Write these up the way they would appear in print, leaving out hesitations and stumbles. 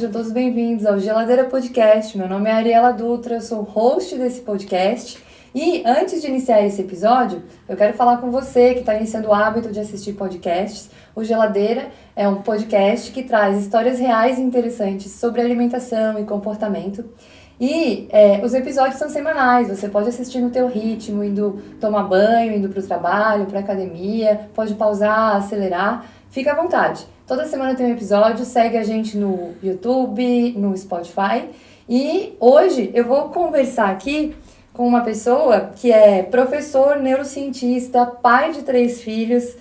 sejam todos bem-vindos ao Geladeira Podcast. Meu nome é Ariela Dutra, eu sou host desse podcast. E antes de iniciar esse episódio, eu quero falar com você que está iniciando o hábito de assistir podcasts. O Geladeira é um podcast que traz histórias reais e interessantes sobre alimentação e comportamento. E os episódios são semanais, você pode assistir no teu ritmo, indo tomar banho, indo para o trabalho, para a academia, pode pausar, acelerar, fica à vontade. Toda semana tem um episódio, segue a gente no YouTube, no Spotify. E hoje eu vou conversar aqui com uma pessoa que é professor, neurocientista, pai de 3 filhos,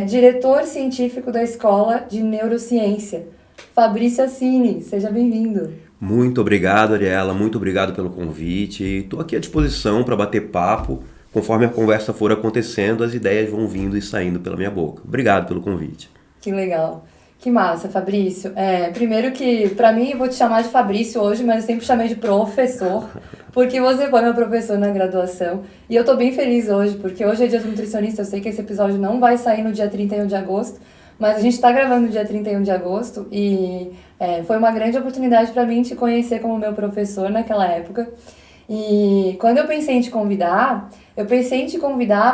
diretor científico da Escola de Neurociência. Fabrício Assini, seja bem-vindo. Muito obrigado, Ariela, muito obrigado pelo convite. Estou aqui à disposição para bater papo. Conforme a conversa for acontecendo, as ideias vão vindo e saindo pela minha boca. Obrigado pelo convite. Que legal. Que massa, Fabrício. Primeiro que, pra mim, eu vou te chamar de Fabrício hoje, mas eu sempre chamei de professor, porque você foi meu professor na graduação. E eu tô bem feliz hoje, porque hoje é dia do nutricionista. Eu sei que esse episódio não vai sair no dia 31 de agosto, mas a gente tá gravando no dia 31 de agosto e foi uma grande oportunidade pra mim te conhecer como meu professor naquela época. E quando eu pensei em te convidar,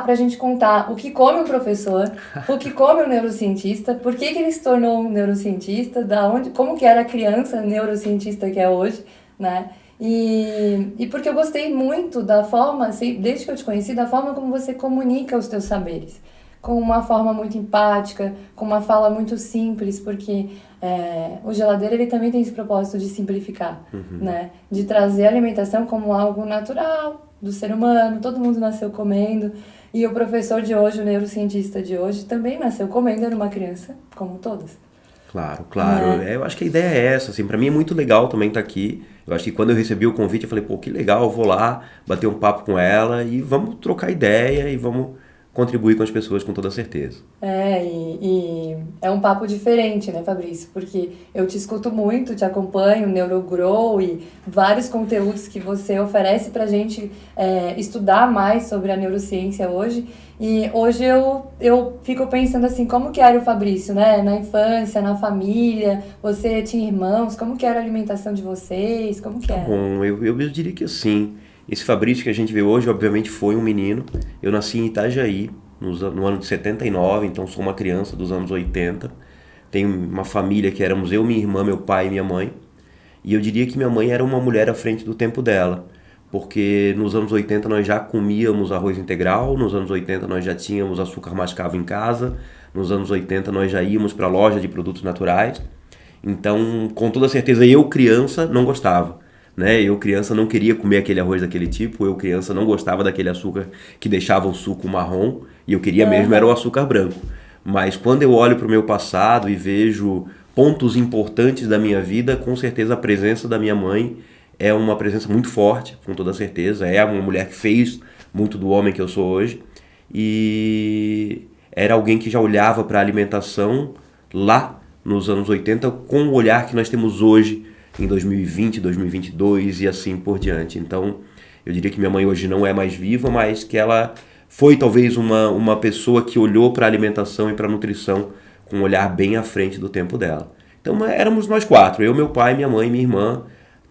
pra gente contar o que come o professor, o que come o neurocientista, por que ele se tornou um neurocientista, como que era a criança neurocientista que é hoje, né? E porque eu gostei muito da forma, assim, desde que eu te conheci, da forma como você comunica os teus saberes. Com uma forma muito empática, com uma fala muito simples, porque o Geladeira ele também tem esse propósito de simplificar, né? De trazer a alimentação como algo natural do ser humano, todo mundo nasceu comendo, e o professor de hoje, o neurocientista de hoje, também nasceu comendo, era uma criança, como todas. Claro. Eu acho que a ideia é essa, assim, para mim é muito legal também estar aqui. Eu acho que quando eu recebi o convite, eu falei, pô, que legal, eu vou lá bater um papo com ela e vamos trocar ideia e vamos contribuir com as pessoas com toda certeza. E é um papo diferente, né, Fabrício? Porque eu te escuto muito, te acompanho, Neurogrow e vários conteúdos que você oferece pra gente estudar mais sobre a neurociência hoje. E hoje eu fico pensando assim, como que era o Fabrício, né? Na infância, na família, você tinha irmãos, como que era a alimentação de vocês, como que era? Bom, eu diria que assim, esse Fabrício que a gente vê hoje, obviamente, foi um menino. Eu nasci em Itajaí, no ano de 79, então sou uma criança dos anos 80. Tenho uma família que éramos eu, minha irmã, meu pai e minha mãe. E eu diria que minha mãe era uma mulher à frente do tempo dela, porque nos anos 80 nós já comíamos arroz integral, nos anos 80 nós já tínhamos açúcar mascavo em casa, nos anos 80 nós já íamos para a loja de produtos naturais. Então, com toda certeza, eu criança não gostava. Né? Eu criança não queria comer aquele arroz daquele tipo, eu criança não gostava daquele açúcar que deixava o suco marrom, e eu queria mesmo era o açúcar branco. Mas quando eu olho para o meu passado e vejo pontos importantes da minha vida, com certeza a presença da minha mãe é uma presença muito forte, com toda certeza. É uma mulher que fez muito do homem que eu sou hoje, e era alguém que já olhava para a alimentação lá nos anos 80 com o olhar que nós temos hoje, em 2020, 2022 e assim por diante. Então, eu diria que minha mãe hoje não é mais viva, mas que ela foi talvez uma pessoa que olhou para a alimentação e para a nutrição com um olhar bem à frente do tempo dela. Então, éramos nós 4, eu, meu pai, minha mãe e minha irmã.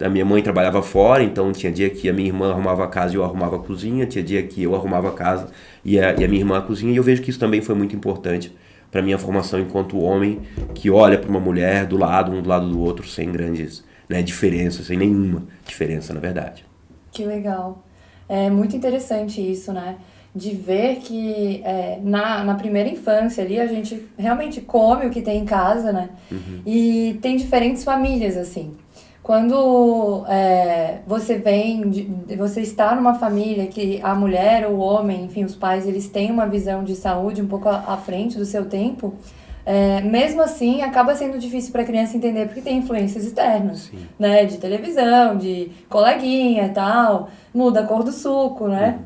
A minha mãe trabalhava fora, então tinha dia que a minha irmã arrumava a casa e eu arrumava a cozinha, tinha dia que eu arrumava a casa e a minha irmã a cozinha, e eu vejo que isso também foi muito importante para a minha formação enquanto homem que olha para uma mulher do lado, um do lado do outro, sem grandes diferenças, sem nenhuma diferença, na verdade. Que legal. É muito interessante isso, né? De ver que na primeira infância ali a gente realmente come o que tem em casa, né? E tem diferentes famílias, assim. Quando você está numa família que a mulher ou o homem, enfim, os pais, eles têm uma visão de saúde um pouco à frente do seu tempo, mesmo assim acaba sendo difícil para a criança entender porque tem influências externas, né? De televisão, de coleguinha e tal, muda a cor do suco, né?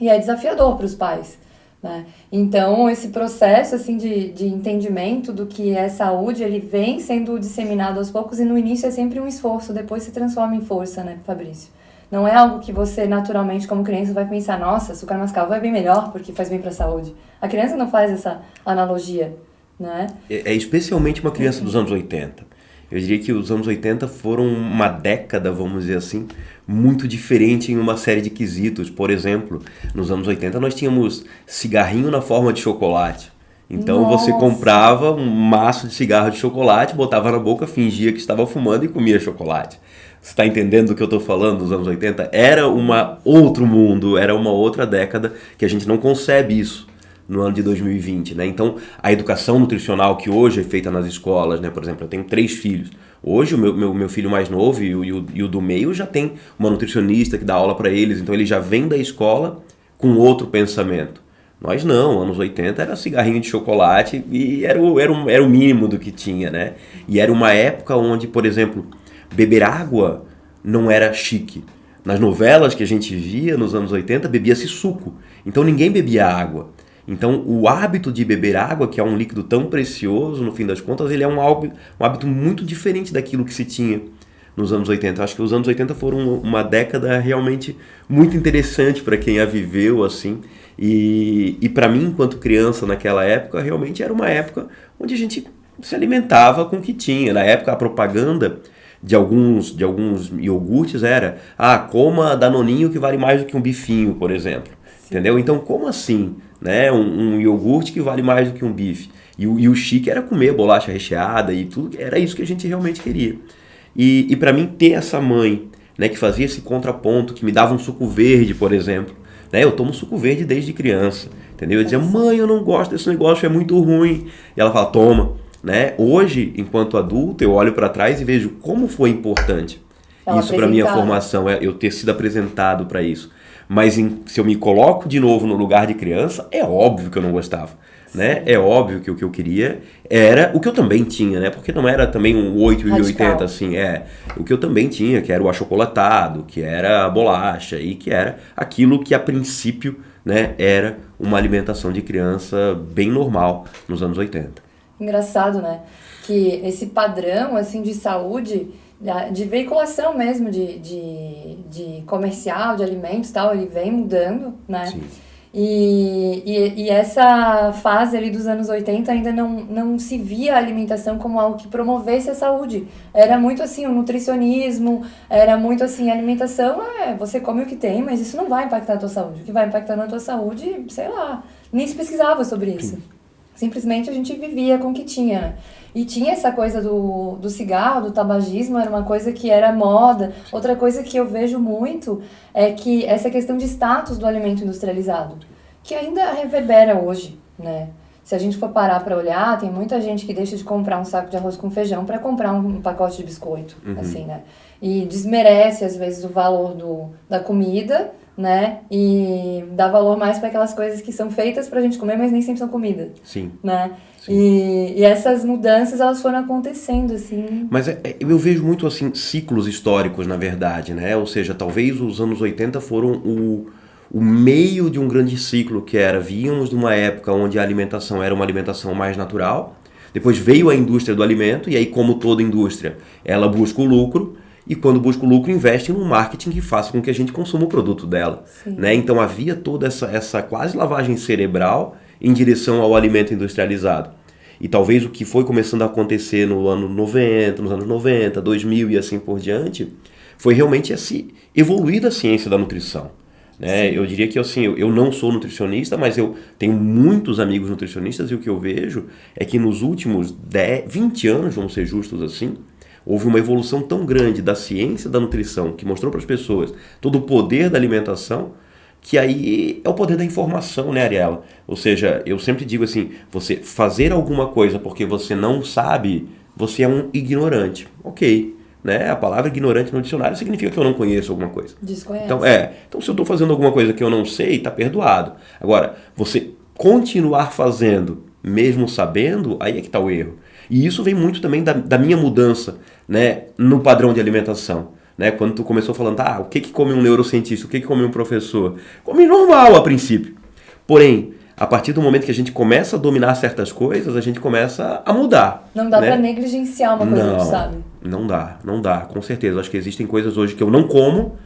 E é desafiador para os pais, né? Então, esse processo assim, de entendimento do que é saúde, ele vem sendo disseminado aos poucos e no início é sempre um esforço, depois se transforma em força, né, Fabrício? Não é algo que você naturalmente, como criança, vai pensar, nossa, açúcar mascavo é bem melhor porque faz bem para a saúde. A criança não faz essa analogia, né? É especialmente uma criança dos anos 80. Eu diria que os anos 80 foram uma década, vamos dizer assim, muito diferente em uma série de quesitos. Por exemplo, nos anos 80 nós tínhamos cigarrinho na forma de chocolate. Então você Nossa. comprava um maço de cigarro de chocolate, botava na boca, fingia que estava fumando e comia chocolate. Você está entendendo do que eu estou falando dos anos 80? Era outro mundo, era uma outra década que a gente não concebe isso no ano de 2020, né? Então, a educação nutricional que hoje é feita nas escolas, né? Por exemplo, eu tenho 3 filhos. Hoje, o meu filho mais novo e o do meio já tem uma nutricionista que dá aula para eles. Então, ele já vem da escola com outro pensamento. Nós não, anos 80 era cigarrinho de chocolate e era o mínimo do que tinha, né? E era uma época onde, por exemplo, beber água não era chique. Nas novelas que a gente via nos anos 80, bebia-se suco. Então, ninguém bebia água. Então, o hábito de beber água, que é um líquido tão precioso, no fim das contas, ele é um hábito muito diferente daquilo que se tinha nos anos 80. Eu acho que os anos 80 foram uma década realmente muito interessante para quem a viveu, assim. E para mim, enquanto criança naquela época, realmente era uma época onde a gente se alimentava com o que tinha. Na época, a propaganda de alguns iogurtes era: coma Danoninho que vale mais do que um bifinho, por exemplo. Sim. Entendeu? Então, como assim? Né? Um iogurte que vale mais do que um bife. E o chique era comer bolacha recheada e tudo. Era isso que a gente realmente queria. E para mim, ter essa mãe, né, que fazia esse contraponto, que me dava um suco verde, por exemplo. Né? Eu tomo suco verde desde criança. Entendeu? Eu dizia: mãe, eu não gosto desse negócio, é muito ruim. E ela fala: toma. Né? Hoje, enquanto adulto, eu olho para trás e vejo como foi importante isso para minha formação, eu ter sido apresentado para isso. Mas se eu me coloco de novo no lugar de criança, é óbvio que eu não gostava. Né? É óbvio que o que eu queria era o que eu também tinha, né? Porque não era também um 8,80 assim, o que eu também tinha, que era o achocolatado, que era a bolacha e que era aquilo que a princípio, né, era uma alimentação de criança bem normal nos anos 80. Engraçado, né? Que esse padrão assim de saúde, de veiculação mesmo, de comercial, de alimentos e tal, ele vem mudando, né? Sim. E essa fase ali dos anos 80 ainda não se via a alimentação como algo que promovesse a saúde. Era muito assim, o nutricionismo, era muito assim, a alimentação você come o que tem, mas isso não vai impactar a tua saúde. O que vai impactar na tua saúde, sei lá, nem se pesquisava sobre isso. Sim. Simplesmente a gente vivia com o que tinha, né? E tinha essa coisa do cigarro, do tabagismo, era uma coisa que era moda. Outra coisa que eu vejo muito é que essa questão de status do alimento industrializado, que ainda reverbera hoje, né? Se a gente for parar para olhar, tem muita gente que deixa de comprar um saco de arroz com feijão para comprar um pacote de biscoito, assim, né? E desmerece, às vezes, o valor da comida, né? E dá valor mais para aquelas coisas que são feitas pra gente comer, mas nem sempre são comida. Sim. Né? Sim. E essas mudanças, elas foram acontecendo, assim. Mas eu vejo muito, assim, ciclos históricos, na verdade, né? Ou seja, talvez os anos 80 foram o meio de um grande ciclo que víamos de uma época onde a alimentação era uma alimentação mais natural. Depois veio a indústria do alimento, e aí, como toda indústria, ela busca o lucro. E quando busca o lucro, investe num marketing que faça com que a gente consuma o produto dela. Né? Então havia toda essa quase lavagem cerebral em direção ao alimento industrializado. E talvez o que foi começando a acontecer nos anos 90, 2000 e assim por diante, foi realmente esse evoluir da ciência da nutrição. Né? Eu diria que assim, eu não sou nutricionista, mas eu tenho muitos amigos nutricionistas, e o que eu vejo é que nos últimos 20 anos, vamos ser justos assim, houve uma evolução tão grande da ciência da nutrição, que mostrou para as pessoas todo o poder da alimentação, que aí é o poder da informação, né, Ariela? Ou seja, eu sempre digo assim, você fazer alguma coisa porque você não sabe, você é um ignorante. Ok, né? A palavra ignorante no dicionário significa que eu não conheço alguma coisa. Desconhece. Então se eu estou fazendo alguma coisa que eu não sei, está perdoado. Agora, você continuar fazendo, mesmo sabendo, aí é que está o erro. E isso vem muito também da minha mudança, né, no padrão de alimentação. Né? Quando tu começou falando, o que come um neurocientista, o que come um professor? Come normal a princípio. Porém, a partir do momento que a gente começa a dominar certas coisas, a gente começa a mudar. Não dá, né, para negligenciar uma coisa que tu sabe. Não dá, com certeza. Acho que existem coisas hoje que eu não como,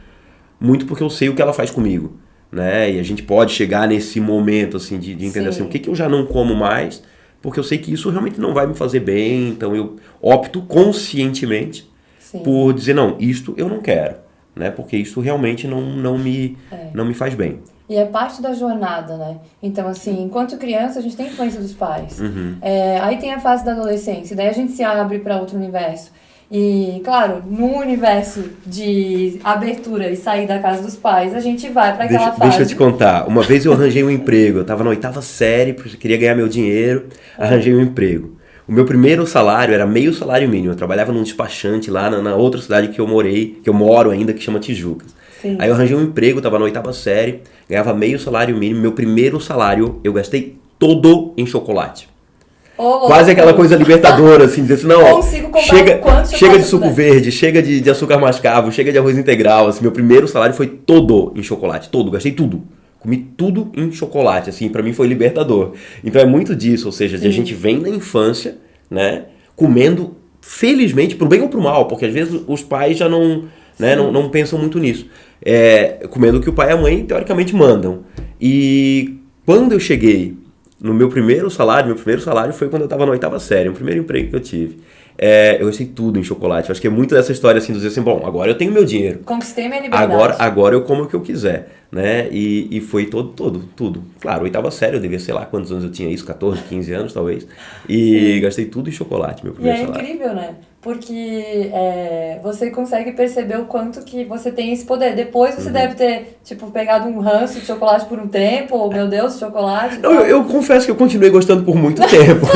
muito porque eu sei o que ela faz comigo. Né? E a gente pode chegar nesse momento assim, de entender assim, o que eu já não como mais, porque eu sei que isso realmente não vai me fazer bem, então eu opto conscientemente por dizer, não, isto eu não quero, né? Porque isso realmente não me faz bem. E é parte da jornada, né? Então, assim, enquanto criança, a gente tem influência dos pais. Aí tem a fase da adolescência, daí a gente se abre para outro universo. E, claro, no universo de abertura e sair da casa dos pais, a gente vai para aquela fase. Deixa eu te contar. Uma vez eu arranjei um emprego. Eu estava na 8ª série, queria ganhar meu dinheiro, arranjei um emprego. O meu primeiro salário era meio salário mínimo. Eu trabalhava num despachante lá na outra cidade que eu moro ainda, que chama Tijucas. Sim. Aí eu arranjei um emprego, estava na 8ª série, ganhava meio salário mínimo. Meu primeiro salário eu gastei todo em chocolate. Quase aquela coisa libertadora, assim, dizer assim, não, ó, chega de suco verde, chega de açúcar mascavo, chega de arroz integral, assim, meu primeiro salário foi todo em chocolate, todo, gastei tudo. Comi tudo em chocolate, assim, pra mim foi libertador. Então é muito disso, ou seja, a gente vem na infância, né, comendo, felizmente, pro bem ou pro mal, porque às vezes os pais já não pensam muito nisso. Comendo o que o pai e a mãe, teoricamente, mandam. E quando eu cheguei no meu primeiro salário foi quando eu estava na 8ª série, o primeiro emprego que eu tive. Eu gastei tudo em chocolate. Eu acho que é muito dessa história assim, de dizer assim, bom, agora eu tenho meu dinheiro. Conquistei minha liberdade. Agora eu como o que eu quiser, né? E foi tudo. Claro, 8ª série, eu devia, sei lá quantos anos eu tinha isso, 14, 15 anos talvez. E gastei tudo em chocolate, meu primeiro salário. E é incrível, né? Porque você consegue perceber o quanto que você tem esse poder. Depois você deve ter, tipo, pegado um ranço de chocolate por um tempo, ou, meu Deus, chocolate. Não, eu confesso que eu continuei gostando por muito tempo.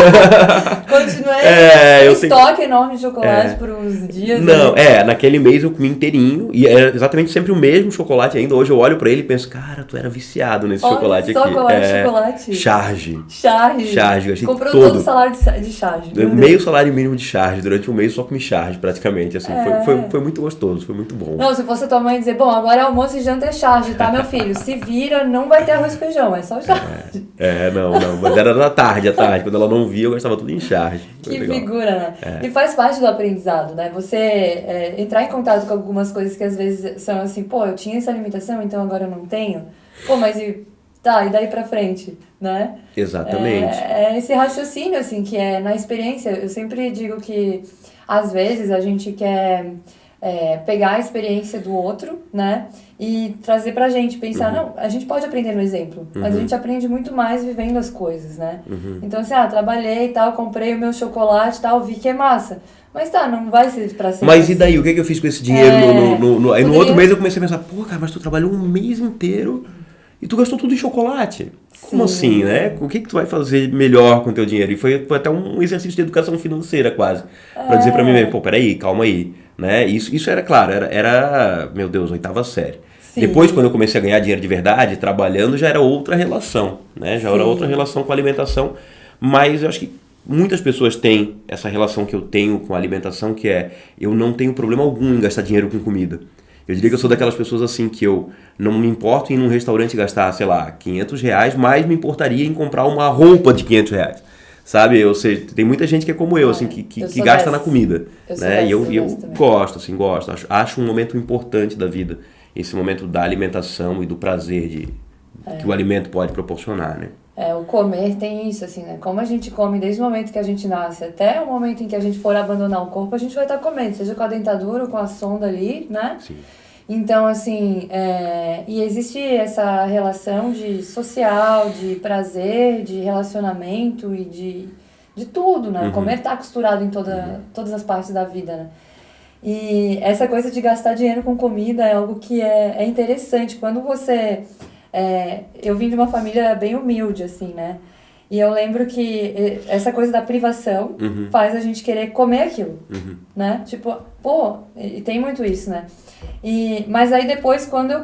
Continuei estoque enorme de chocolate por uns dias. Não, naquele mês eu comi inteirinho, e era exatamente sempre o mesmo chocolate ainda. Hoje eu olho pra ele e penso, cara, tu era viciado nesse chocolate aqui. Chocolate. Charge. Gastei comprou todo o salário de charge. Meio salário mínimo de charge durante um mês. Só comi charge praticamente, assim, foi muito gostoso, foi muito bom. Não, se fosse tua mãe dizer, bom, agora almoço e janta é charge, tá, meu filho? Se vira, não vai ter arroz e feijão, é só charge. Não, mas era à tarde, quando ela não via, eu gastava tudo em charge. Que figura, né? E faz parte do aprendizado, né? Você entrar em contato com algumas coisas que às vezes são assim, pô, eu tinha essa limitação, então agora eu não tenho. Pô, mas e daí pra frente, né? Exatamente. Esse raciocínio, assim, que é na experiência. Eu sempre digo que às vezes a gente quer pegar a experiência do outro, né? E trazer pra gente, pensar, não, a gente pode aprender no exemplo, mas a gente aprende muito mais vivendo as coisas, né? Então, assim, trabalhei e tal, comprei o meu chocolate e tal, vi que é massa. Mas não vai ser pra sempre. Mas e daí, o que eu fiz com esse dinheiro? Aí no outro mês eu comecei a pensar, pô, cara, mas tu trabalhou um mês inteiro e tu gastou tudo em chocolate. Como assim, né? O que tu vai fazer melhor com o teu dinheiro? E foi até um exercício de educação financeira, quase. Pra dizer pra mim mesmo, pô, peraí, calma aí. Né? Isso era claro, era, meu Deus, 8ª série. Sim. Depois, quando eu comecei a ganhar dinheiro de verdade, trabalhando, já era outra relação, né? Já era outra relação com a alimentação. Mas eu acho que muitas pessoas têm essa relação que eu tenho com a alimentação, que eu não tenho problema algum em gastar dinheiro com comida. Eu diria que eu sou daquelas pessoas assim que eu não me importo em ir num restaurante gastar, sei lá, R$500, mas me importaria em comprar uma roupa de R$500. Sabe? Ou seja, tem muita gente que é como eu, assim, que gasta na comida. Né? E eu gosto, assim, gosto. Acho um momento importante da vida. Esse momento da alimentação e do prazer que o alimento pode proporcionar, né? O comer tem isso, assim, né? Como a gente come desde o momento que a gente nasce até o momento em que a gente for abandonar o corpo, a gente vai estar comendo, seja com a dentadura ou com a sonda ali, né? Sim. Então, assim, e existe essa relação de social, de prazer, de relacionamento e de tudo, né? O comer tá costurado em todas as partes da vida, né? E essa coisa de gastar dinheiro com comida é algo que é interessante. Quando você... eu vim de uma família bem humilde, assim, né? E eu lembro que essa coisa da privação faz a gente querer comer aquilo, né? Tipo, pô, e tem muito isso, né? Mas aí depois, quando eu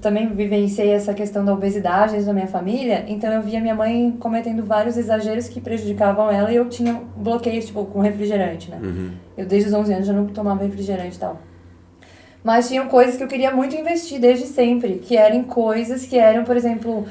também vivenciei essa questão da obesidade dentro da minha família, então eu via minha mãe cometendo vários exageros que prejudicavam ela e eu tinha bloqueios, tipo, com refrigerante, né? Eu desde os 11 anos já não tomava refrigerante e tal. Mas tinham coisas que eu queria muito investir desde sempre, que eram coisas que eram, por exemplo,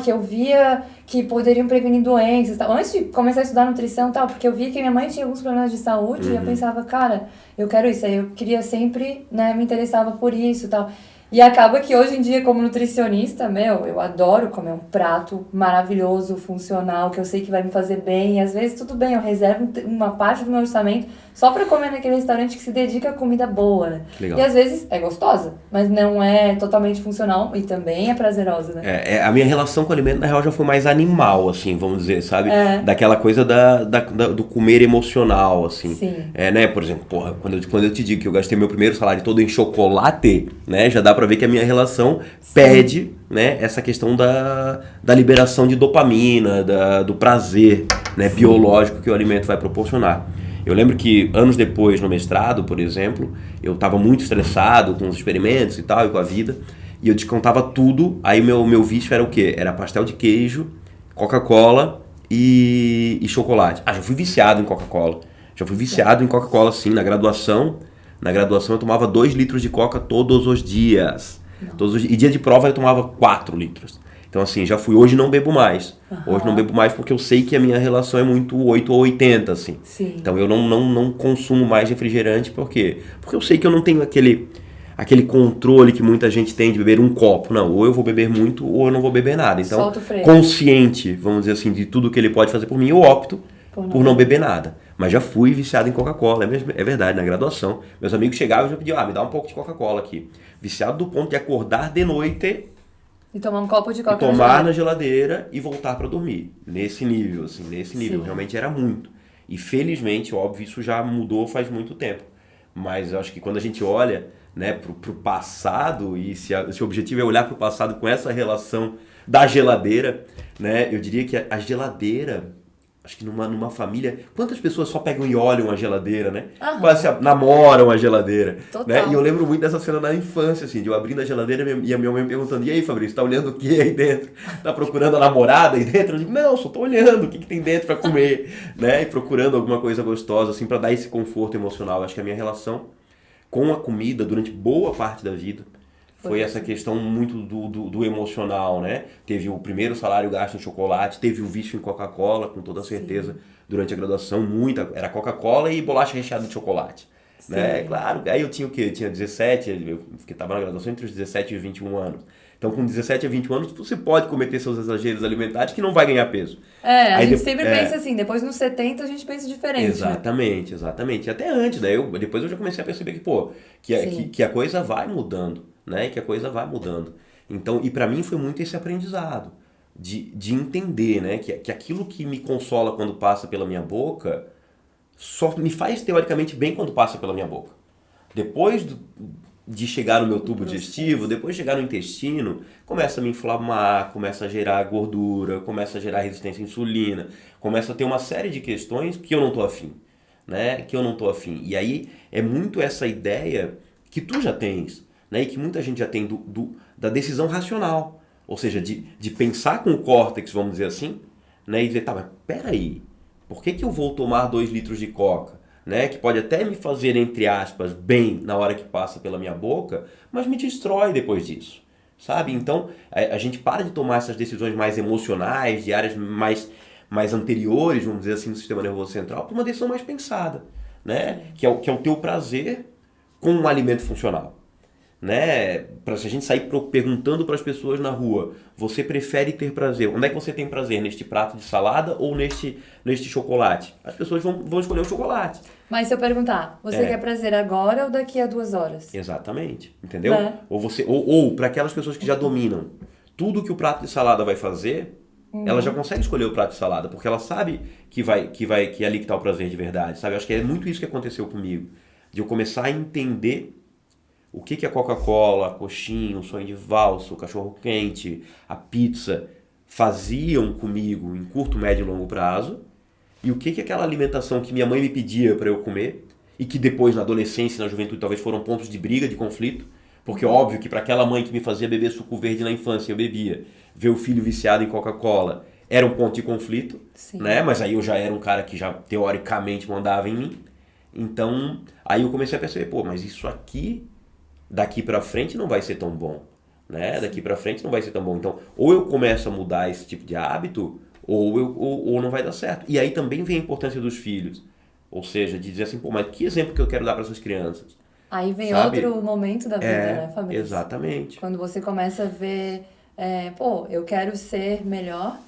que eu via que poderiam prevenir doenças, tal. Antes de começar a estudar nutrição e tal, porque eu via que minha mãe tinha alguns problemas de saúde e eu pensava, cara, eu quero isso. Aí eu queria sempre, né, me interessava por isso e tal. E acaba que hoje em dia, como nutricionista, eu adoro comer um prato maravilhoso, funcional, que eu sei que vai me fazer bem. E às vezes tudo bem, eu reservo uma parte do meu orçamento só pra comer naquele restaurante que se dedica a comida boa, né? Legal. E às vezes é gostosa, mas não é totalmente funcional e também é prazerosa, né? A minha relação com o alimento, na real, já foi mais animal, assim, vamos dizer, sabe? É. Daquela coisa do comer emocional, assim. Sim. Né? Por exemplo, porra, quando eu te digo que eu gastei meu primeiro salário todo em chocolate, né? Já dá pra ver que a minha relação pede, né? Essa questão da liberação de dopamina, do prazer, né? Biológico que o alimento vai proporcionar. Eu lembro que anos depois, no mestrado, por exemplo, eu estava muito estressado com os experimentos e tal, e com a vida, e eu descontava tudo, aí meu vício era o quê? Era pastel de queijo, Coca-Cola e chocolate. Já fui viciado em Coca-Cola. Já fui viciado em Coca-Cola, sim, na graduação. Na graduação eu tomava 2 litros de Coca todos os dias. E dia de prova eu tomava 4 litros. Então assim, já fui. Hoje não bebo mais. Hoje não bebo mais porque eu sei que a minha relação é muito 8 ou 80, assim. Sim. Então eu não consumo mais refrigerante, por quê? Porque eu sei que eu não tenho aquele controle que muita gente tem de beber um copo. Não, ou eu vou beber muito ou eu não vou beber nada. Então, Solta o freio. consciente, vamos dizer assim, de tudo que ele pode fazer por mim, eu opto por não beber nada. Mas já fui viciado em Coca-Cola, é verdade, na graduação. Meus amigos chegavam e já pediam, me dá um pouco de Coca-Cola aqui. Viciado do ponto de acordar de noite E tomar um copo de e coca tomar na geladeira e voltar para dormir. Nesse nível, assim, Sim. realmente era muito. E felizmente, óbvio, isso já mudou faz muito tempo. Mas eu acho que quando a gente olha, né, pro passado, e se o objetivo é olhar pro passado com essa relação da geladeira, né, eu diria que a geladeira, acho que numa família, quantas pessoas só pegam e olham a geladeira, né? Aham. Quase namoram a geladeira. Total. Né? E eu lembro muito dessa cena na infância, assim, de eu abrindo a geladeira e a minha mãe me perguntando, e aí, Fabrício, tá olhando o que aí dentro? Tá procurando a namorada aí dentro? Eu digo, não, só tô olhando o que tem dentro pra comer, né? E procurando alguma coisa gostosa, assim, pra dar esse conforto emocional. Acho que a minha relação com a comida durante boa parte da vida foi essa questão muito do emocional, né? Teve o primeiro salário gasto em chocolate, teve o vício em Coca-Cola, com toda certeza, durante a graduação, era Coca-Cola e bolacha recheada de chocolate. Né? Claro, aí eu tinha o quê? Eu tinha 17, eu estava na graduação entre os 17 e 21 anos. Então, com 17 a 21 anos, você pode cometer seus exageros alimentares que não vai ganhar peso. A gente sempre pensa assim, depois nos 70 a gente pensa diferente. Exatamente, né? Exatamente. E até antes, depois eu já comecei a perceber que a coisa vai mudando, né? Que a coisa vai mudando. Então, e pra mim foi muito esse aprendizado de entender, né? Que aquilo que me consola quando passa pela minha boca só me faz teoricamente bem quando passa pela minha boca. Depois de chegar no meu tubo digestivo, depois de chegar no intestino, começa a me inflamar, começa a gerar gordura, começa a gerar resistência à insulina, começa a ter uma série de questões que eu não tô afim, né? Que eu não tô afim. E aí é muito essa ideia que tu já tens, né? E que muita gente já tem da decisão racional, ou seja, de pensar com o córtex, vamos dizer assim, né? E dizer, tá, mas peraí, por que eu vou tomar 2 litros de coca? Né, que pode até me fazer, entre aspas, bem na hora que passa pela minha boca, mas me destrói depois disso, sabe? Então, a gente para de tomar essas decisões mais emocionais, de áreas mais anteriores, vamos dizer assim, no sistema nervoso central, para uma decisão mais pensada, né? Que é o teu prazer com um alimento funcional. Né? Se a gente sair perguntando para as pessoas na rua, você prefere ter prazer? Onde é que você tem prazer? Neste prato de salada ou neste chocolate? As pessoas vão escolher o chocolate. Mas se eu perguntar, você quer prazer agora ou daqui a 2 horas? Exatamente, entendeu? Ou para aquelas pessoas que já dominam tudo que o prato de salada vai fazer, ela já consegue escolher o prato de salada, porque ela sabe que é ali que está o prazer de verdade, sabe? Eu acho que é muito isso que aconteceu comigo, de eu começar a entender o que a Coca-Cola, a coxinha, o sonho de valsa, o cachorro-quente, a pizza faziam comigo em curto, médio e longo prazo, e o que aquela alimentação que minha mãe me pedia para eu comer, e que depois na adolescência e na juventude talvez foram pontos de briga, de conflito, porque óbvio que para aquela mãe que me fazia beber suco verde na infância, eu bebia, ver o filho viciado em Coca-Cola, era um ponto de conflito, né? Mas aí eu já era um cara que já teoricamente mandava em mim, então aí eu comecei a perceber, mas isso aqui daqui pra frente não vai ser tão bom, né? Daqui pra frente não vai ser tão bom. Então, ou eu começo a mudar esse tipo de hábito, ou não vai dar certo. E aí também vem a importância dos filhos. Ou seja, de dizer assim, mas que exemplo que eu quero dar para essas crianças? Aí vem sabe? outro momento da vida, né, Fabrício? Exatamente. Quando você começa a ver, pô, eu quero ser melhor,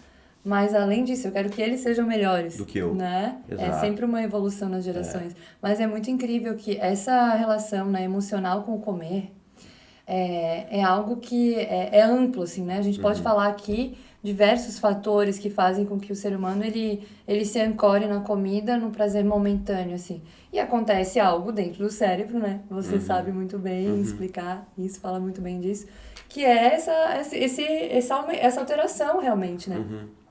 mas além disso, eu quero que eles sejam melhores, Do que eu. né? É Exato. sempre uma evolução nas gerações. Mas é muito incrível que essa relação, né, emocional com o comer é algo que é amplo, assim, né? A gente pode falar aqui diversos fatores que fazem com que o ser humano ele se ancore na comida, no prazer momentâneo, assim. E acontece algo dentro do cérebro, né? Você sabe muito bem explicar isso, fala muito bem disso, que é essa alteração realmente, né?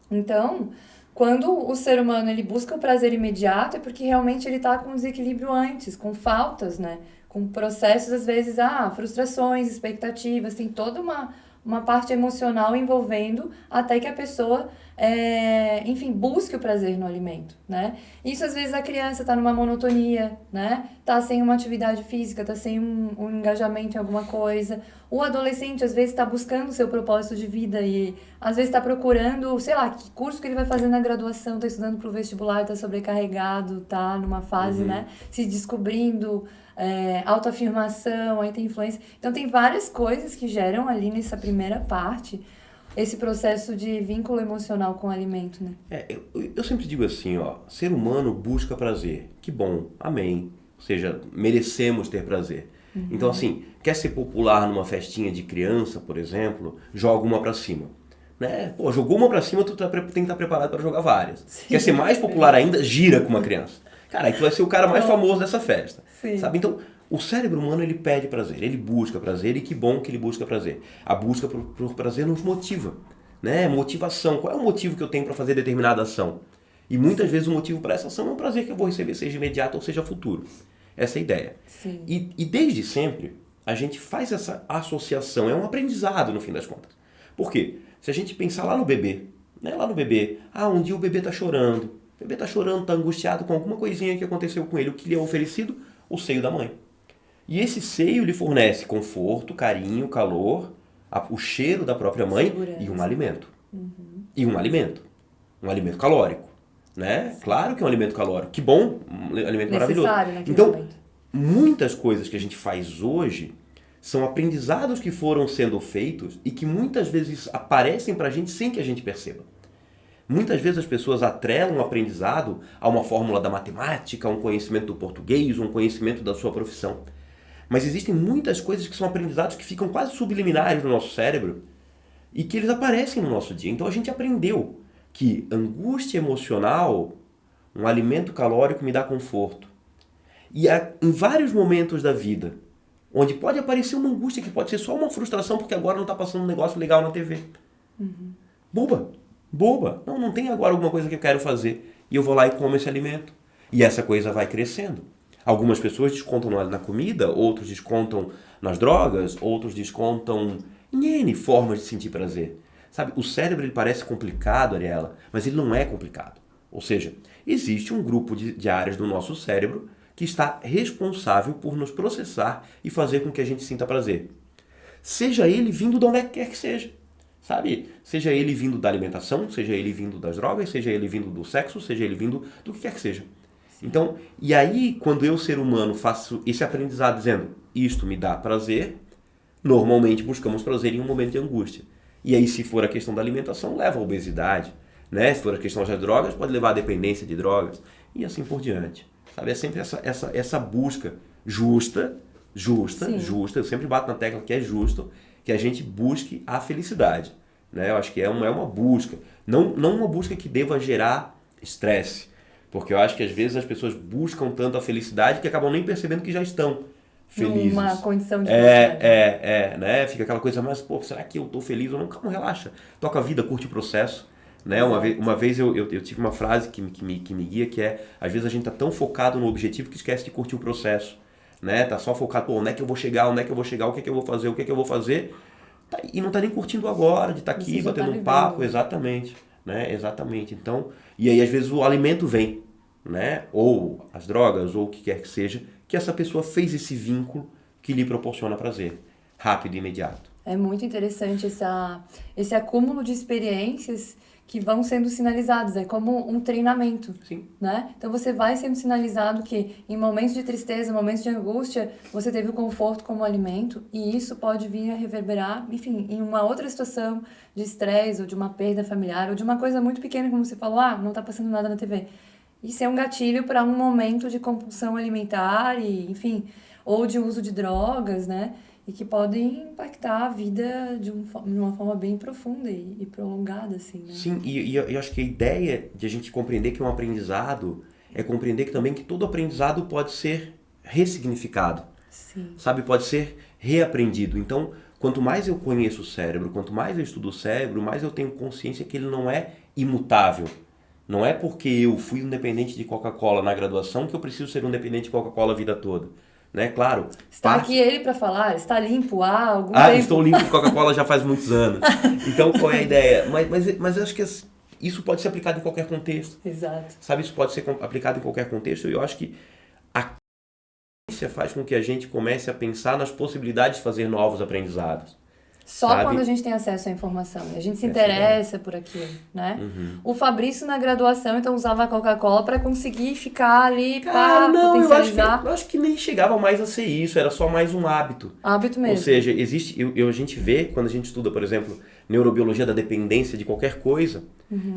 Então, quando o ser humano ele busca o prazer imediato, é porque realmente ele está com um desequilíbrio antes, com faltas, né? Com processos, às vezes, frustrações, expectativas, tem toda uma parte emocional envolvendo até que a pessoa, enfim, busque o prazer no alimento, né? Isso, às vezes, a criança está numa monotonia, né? Tá sem uma atividade física, tá sem um engajamento em alguma coisa. O adolescente, às vezes, está buscando o seu propósito de vida e, às vezes, está procurando, sei lá, que curso que ele vai fazer na graduação, está estudando para o vestibular, está sobrecarregado, tá numa fase, né? Se descobrindo, autoafirmação, aí tem influência. Então, tem várias coisas que geram ali nessa primeira parte esse processo de vínculo emocional com o alimento, né? Eu sempre digo assim, ó, ser humano busca prazer. Que bom, amém. Ou seja, merecemos ter prazer. Então, assim, quer ser popular numa festinha de criança, por exemplo, joga uma pra cima. Né? Pô, jogou uma pra cima, tu tem que estar preparado para jogar várias. Sim, quer ser mais popular ainda, gira com uma criança. Cara, aí tu vai ser o cara mais famoso dessa festa. Sim. Sabe? Então, o cérebro humano, ele pede prazer, ele busca prazer, e que bom que ele busca prazer. A busca por prazer nos motiva, né? Motivação. Qual é o motivo que eu tenho para fazer determinada ação? E muitas vezes o motivo para essa ação é um prazer que eu vou receber, seja imediato ou seja futuro. Essa é a ideia. Sim. E desde sempre, a gente faz essa associação, é um aprendizado no fim das contas. Por quê? Se a gente pensar lá no bebê, né? Lá no bebê, um dia o bebê está chorando, o bebê está chorando, está angustiado com alguma coisinha que aconteceu com ele, o que lhe é oferecido? O seio da mãe. E esse seio lhe fornece conforto, carinho, calor, o cheiro da própria mãe e um alimento. E um alimento. Um alimento calórico. Né? Claro que é um alimento calórico. Que bom, um alimento maravilhoso. Então, momento. Muitas coisas que a gente faz hoje são aprendizados que foram sendo feitos e que muitas vezes aparecem pra gente sem que a gente perceba. Muitas vezes as pessoas atrelam o aprendizado a uma fórmula da matemática, a um conhecimento do português, um conhecimento da sua profissão. Mas existem muitas coisas que são aprendizados que ficam quase subliminares no nosso cérebro e que eles aparecem no nosso dia. Então a gente aprendeu que angústia emocional, um alimento calórico me dá conforto. E em vários momentos da vida, onde pode aparecer uma angústia que pode ser só uma frustração porque agora não está passando um negócio legal na TV. Boba. Não tem agora alguma coisa que eu quero fazer. E eu vou lá e como esse alimento. E essa coisa vai crescendo. Algumas pessoas descontam na comida, outros descontam nas drogas, outros descontam em N formas de sentir prazer. Sabe, o cérebro ele parece complicado, Ariela, mas ele não é complicado. Ou seja, existe um grupo de áreas do nosso cérebro que está responsável por nos processar e fazer com que a gente sinta prazer. Seja ele vindo de onde quer que seja. Sabe? Seja ele vindo da alimentação, seja ele vindo das drogas, seja ele vindo do sexo, seja ele vindo do que quer que seja. Então, e aí, quando eu, ser humano, faço esse aprendizado dizendo isto me dá prazer, normalmente buscamos prazer em um momento de angústia. E aí, se for a questão da alimentação, leva à obesidade. Né? Se for a questão das drogas, pode levar à dependência de drogas. E assim por diante. Sabe? É sempre essa busca justa, eu sempre bato na tecla que é justo, que a gente busque a felicidade. Né? Eu acho que é uma busca. Não uma busca que deva gerar estresse. Porque eu acho que às vezes as pessoas buscam tanto a felicidade que acabam nem percebendo que já estão felizes. Uma condição de felicidade. Né? Fica aquela coisa, mas, pô, será que eu tô feliz ou não? Calma, relaxa. Toca a vida, curte o processo. Né? Uma vez eu tive uma frase que me guia, que é, às vezes a gente tá tão focado no objetivo que esquece de curtir o processo. Né? Tá só focado, pô, onde é que eu vou chegar, o que é que eu vou fazer, tá, e não tá nem curtindo agora, de estar aqui, batendo um papo, exatamente. Né? Exatamente. Então, e aí às vezes o alimento vem, né? Ou as drogas, ou o que quer que seja, que essa pessoa fez esse vínculo que lhe proporciona prazer, rápido e imediato. É muito interessante esse acúmulo de experiências que vão sendo sinalizados, é como um treinamento, Sim. né? Então você vai sendo sinalizado que em momentos de tristeza, momentos de angústia, você teve o conforto como alimento e isso pode vir a reverberar, enfim, em uma outra situação de estresse ou de uma perda familiar ou de uma coisa muito pequena, como você falou, não tá passando nada na TV. Isso é um gatilho para um momento de compulsão alimentar e, enfim, ou de uso de drogas, né? E que podem impactar a vida de uma forma bem profunda e prolongada, assim, né? Sim, e eu acho que a ideia de a gente compreender que é um aprendizado é compreender que também que todo aprendizado pode ser ressignificado. Sim. Sabe? Pode ser reaprendido. Então, quanto mais eu conheço o cérebro, quanto mais eu estudo o cérebro, mais eu tenho consciência que ele não é imutável. Não é porque eu fui um dependente de Coca-Cola na graduação que eu preciso ser um dependente de Coca-Cola a vida toda. Né? Claro. Está aqui ele para falar, está limpo há algum tempo. Estou limpo de Coca-Cola já faz muitos anos. Então, qual é a ideia? Mas eu acho que isso pode ser aplicado em qualquer contexto. Exato. Sabe, isso pode ser aplicado em qualquer contexto. E eu acho que a ciência faz com que a gente comece a pensar nas possibilidades de fazer novos aprendizados. Só sabe? Quando a gente tem acesso à informação, a gente se interessa por aquilo, né? Uhum. O Fabrício na graduação, então, usava a Coca-Cola para conseguir ficar ali, potencializar. Eu acho que nem chegava mais a ser isso, era só mais um hábito. Hábito mesmo. Ou seja, a gente vê, quando a gente estuda, por exemplo, neurobiologia da dependência de qualquer coisa,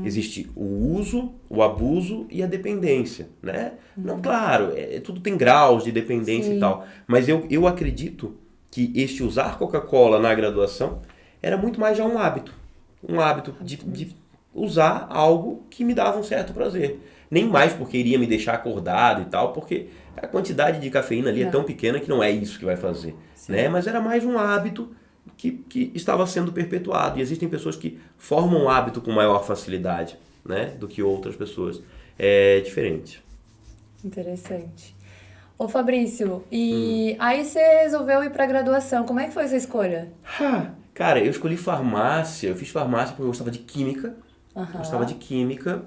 existe o uso, o abuso e a dependência, né? Não, claro, tudo tem graus de dependência e tal, mas eu acredito que este usar Coca-Cola na graduação era muito mais já um hábito. Um hábito de usar algo que me dava um certo prazer. Nem mais porque iria me deixar acordado e tal, porque a quantidade de cafeína ali é tão pequena que não é isso que vai fazer. Né? Mas era mais um hábito que estava sendo perpetuado. E existem pessoas que formam um hábito com maior facilidade, né, do que outras pessoas. É diferente. Interessante. Ô Fabrício, e aí você resolveu ir pra graduação. Como é que foi essa escolha? Cara, eu escolhi farmácia. Eu fiz farmácia porque eu gostava de química. Gostava de química.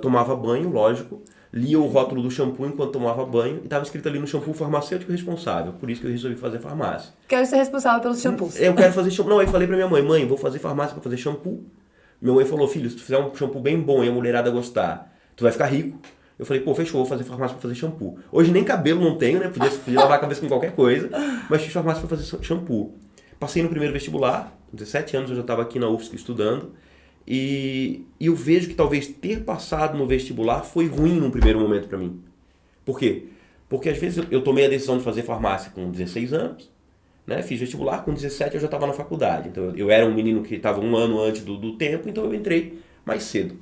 Tomava banho, lógico. Lia o rótulo do shampoo enquanto tomava banho. E estava escrito ali no shampoo farmacêutico responsável. Por isso que eu resolvi fazer farmácia. Quero ser responsável pelos shampoos. Eu quero fazer shampoo. Não, eu falei pra minha mãe, vou fazer farmácia pra fazer shampoo. Minha mãe falou, filho, se tu fizer um shampoo bem bom e a mulherada gostar, tu vai ficar rico. Eu falei, fechou, vou fazer farmácia pra fazer shampoo. Hoje nem cabelo não tenho, né? Podia lavar a cabeça com qualquer coisa, mas fiz farmácia pra fazer shampoo. Passei no primeiro vestibular, 17 anos eu já estava aqui na UFSC estudando, e eu vejo que talvez ter passado no vestibular foi ruim num primeiro momento pra mim. Por quê? Porque às vezes eu tomei a decisão de fazer farmácia com 16 anos, né? Fiz vestibular, com 17 eu já estava na faculdade. Então eu era um menino que estava um ano antes do tempo, então eu entrei mais cedo.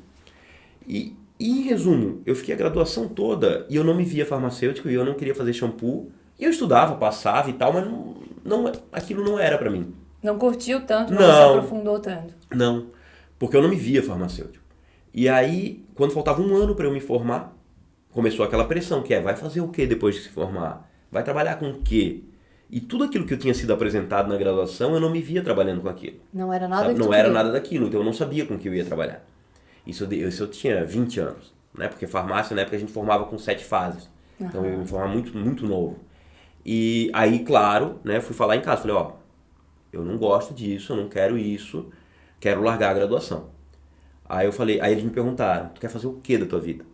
E em resumo, eu fiquei a graduação toda e eu não me via farmacêutico e eu não queria fazer shampoo. E eu estudava, passava e tal, mas aquilo não era pra mim. Não curtiu tanto, não se aprofundou tanto. Não, porque eu não me via farmacêutico. E aí, quando faltava um ano pra eu me formar, começou aquela pressão que vai fazer o quê depois de se formar? Vai trabalhar com o quê? E tudo aquilo que eu tinha sido apresentado na graduação, eu não me via trabalhando com aquilo. Não era nada Não era nada daquilo, então eu não sabia com que eu ia trabalhar. Isso eu tinha 20 anos, né? Porque farmácia, na época, a gente formava com 7 fases. Então eu me formava muito, muito novo. E aí, claro, né, fui falar em casa. Falei, eu não gosto disso, eu não quero isso, quero largar a graduação. Aí eles me perguntaram, tu quer fazer o que da tua vida?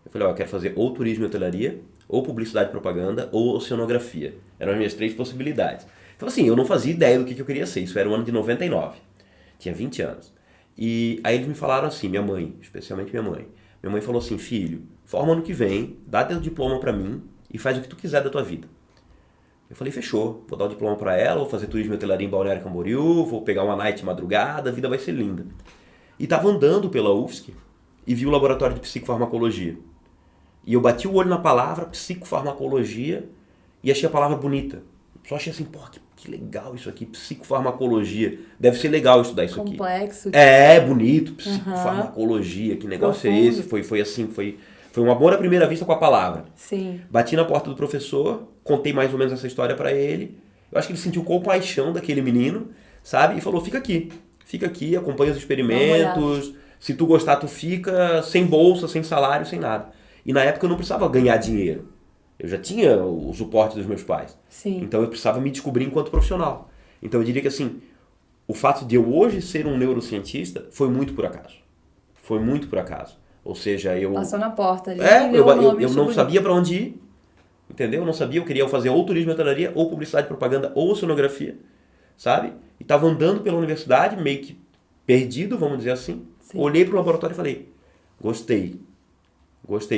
Eu falei, eu quero fazer ou turismo e hotelaria, ou publicidade e propaganda, ou oceanografia. Eram as minhas 3 possibilidades. Então assim, eu não fazia ideia do que eu queria ser. Isso era o ano de 99. Tinha 20 anos. E aí eles me falaram assim, minha mãe, especialmente minha mãe. Minha mãe falou assim, filho, forma ano que vem, dá teu diploma pra mim e faz o que tu quiser da tua vida. Eu falei, fechou, vou dar o diploma pra ela, vou fazer turismo e hotelaria em Balneário Camboriú, vou pegar uma night madrugada, a vida vai ser linda. E tava andando pela UFSC e vi o laboratório de psicofarmacologia. E eu bati o olho na palavra psicofarmacologia e achei a palavra bonita. Só achei assim, que legal isso aqui, psicofarmacologia. Deve ser legal estudar isso aqui. Complexo. Bonito, psicofarmacologia, que negócio é esse? Foi um amor à primeira vista com a palavra. Sim. Bati na porta do professor, contei mais ou menos essa história pra ele. Eu acho que ele sentiu compaixão daquele menino, sabe? E falou, fica aqui, acompanha os experimentos. Se tu gostar, tu fica sem bolsa, sem salário, sem nada. E na época eu não precisava ganhar dinheiro. Eu já tinha o suporte dos meus pais. Sim. Então eu precisava me descobrir enquanto profissional. Então eu diria que assim, o fato de eu hoje ser um neurocientista foi muito por acaso. foi muito por acaso. Ou seja, eu... Passou na porta ali. Eu não sabia para onde ir, entendeu? Eu não sabia, eu queria fazer ou turismo e hotelaria, ou publicidade, propaganda, ou cenografia, sabe? E tava andando pela universidade, meio que perdido, vamos dizer assim. Sim. Olhei pro laboratório e falei, gostei,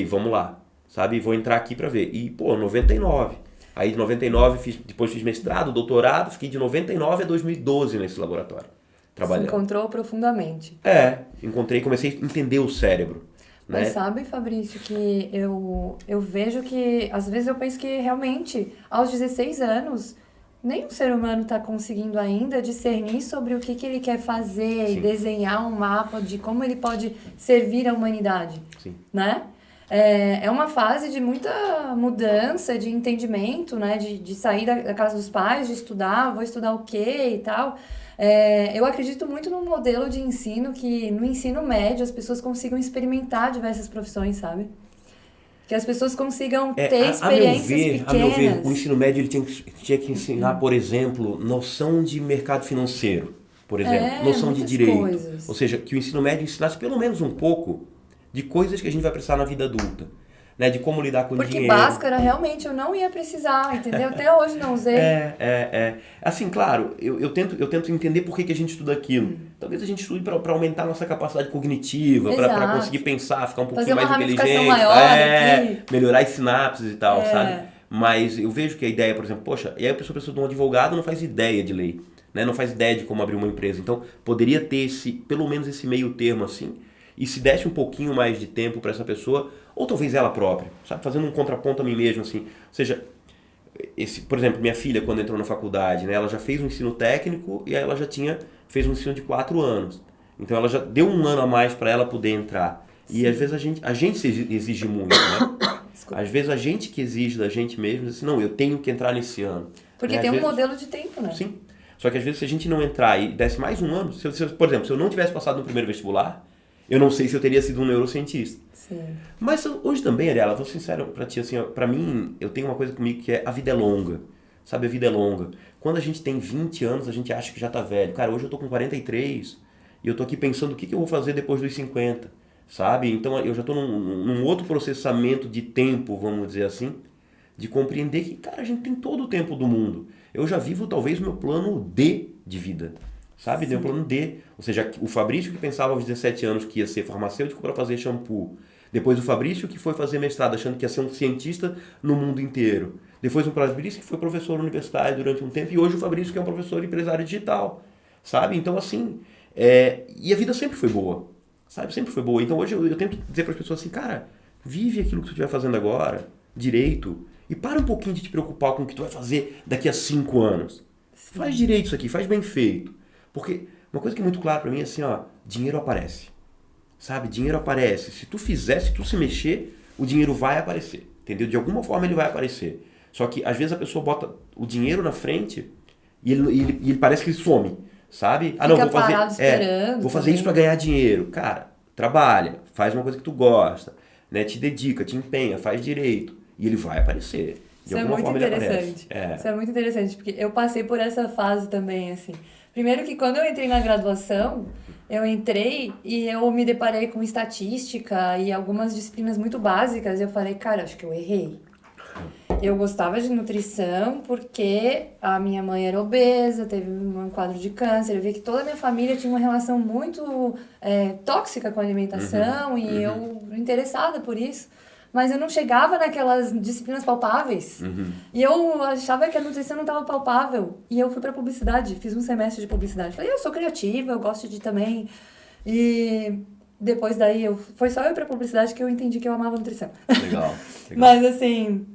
vamos lá, sabe? Vou entrar aqui para ver. E, 99. Aí de 99, depois fiz mestrado, doutorado, fiquei de 99 a 2012 nesse laboratório, trabalhando. Se encontrou profundamente. Encontrei, comecei a entender o cérebro. Mas né? sabe, Fabrício, que eu vejo que, às vezes eu penso que realmente, aos 16 anos, nenhum ser humano está conseguindo ainda discernir sobre o que ele quer fazer. Sim. E desenhar um mapa de como ele pode servir à humanidade. Sim. Né? É uma fase de muita mudança, de entendimento, né? De sair da casa dos pais, de estudar, vou estudar o quê e tal. Eu acredito muito num modelo de ensino que no ensino médio as pessoas consigam experimentar diversas profissões, sabe? Que as pessoas consigam ter experiências pequenas. A meu ver, o ensino médio ele tinha que ensinar, por exemplo, noção de mercado financeiro, por exemplo, noção de direito. Coisas. Ou seja, que o ensino médio ensinasse pelo menos um pouco de coisas que a gente vai precisar na vida adulta. Né, de como lidar com o dinheiro. Porque Bhaskara, realmente, eu não ia precisar, entendeu? Até hoje não usei. Assim, claro, eu tento entender por que a gente estuda aquilo. Talvez a gente estude para aumentar a nossa capacidade cognitiva, para conseguir pensar, ficar um pouquinho mais inteligente. Maior melhorar as sinapses e tal, sabe? Mas eu vejo que a ideia, por exemplo, poxa, e aí a pessoa precisa de um advogado, não faz ideia de lei, né? Não faz ideia de como abrir uma empresa. Então, poderia ter pelo menos esse meio termo assim, e se desse um pouquinho mais de tempo para essa pessoa, ou talvez ela própria, sabe? Fazendo um contraponto a mim mesmo, assim. Ou seja, por exemplo, minha filha, quando entrou na faculdade, né, ela já fez um ensino técnico e aí ela já fez um ensino de 4 anos. Então ela já deu um ano a mais para ela poder entrar. Sim. E às vezes a gente se exige muito, né? Desculpa. Às vezes a gente que exige da gente mesmo, assim, não, eu tenho que entrar nesse ano. Porque tem um modelo de tempo, né? Sim. Só que às vezes se a gente não entrar e desse mais um ano, por exemplo, se eu não tivesse passado no primeiro vestibular, eu não sei se eu teria sido um neurocientista. Sim. Mas hoje também, Ariela, vou ser sincero pra ti, assim, pra mim, eu tenho uma coisa comigo que é a vida é longa. Sabe, a vida é longa. Quando a gente tem 20 anos, a gente acha que já tá velho. Cara, hoje eu tô com 43 e eu tô aqui pensando o que eu vou fazer depois dos 50, sabe? Então eu já tô num outro processamento de tempo, vamos dizer assim, de compreender que, cara, a gente tem todo o tempo do mundo. Eu já vivo talvez o meu plano D de vida. Sabe? Deu um plano D. Ou seja, o Fabrício que pensava aos 17 anos que ia ser farmacêutico para fazer shampoo. Depois o Fabrício que foi fazer mestrado achando que ia ser um cientista no mundo inteiro. Depois o Fabrício que foi professor universitário durante um tempo. E hoje o Fabrício que é um professor empresário digital. Sabe? Então assim, e a vida sempre foi boa. Sabe? Sempre foi boa. Então hoje eu tento dizer para as pessoas assim, cara, vive aquilo que tu estiver fazendo agora, direito. E para um pouquinho de te preocupar com o que tu vai fazer daqui a 5 anos. Sim. Faz direito isso aqui, faz bem feito. Porque uma coisa que é muito clara pra mim é assim, ó, dinheiro aparece. Sabe? Dinheiro aparece. Se tu fizer, se tu se mexer, o dinheiro vai aparecer. Entendeu? De alguma forma ele vai aparecer. Só que às vezes a pessoa bota o dinheiro na frente e ele parece que ele some. Sabe? Fica não, vou fazer isso pra ganhar dinheiro. Cara, trabalha, faz uma coisa que tu gosta, né? Te dedica, te empenha, faz direito. E ele vai aparecer. Isso é muito interessante. Isso é muito interessante, porque eu passei por essa fase também, assim. Primeiro que quando eu entrei na graduação, eu entrei e eu me deparei com estatística e algumas disciplinas muito básicas. E eu falei, cara, acho que eu errei. Eu gostava de nutrição porque a minha mãe era obesa, teve um quadro de câncer. Eu vi que toda a minha família tinha uma relação muito tóxica com a alimentação e eu interessada por isso. Mas eu não chegava naquelas disciplinas palpáveis. E eu achava que a nutrição não estava palpável. E eu fui para publicidade, fiz um semestre de publicidade. Falei, eu sou criativa, eu gosto de também. E depois daí, foi só eu ir para publicidade que eu entendi que eu amava nutrição. Legal. Mas assim,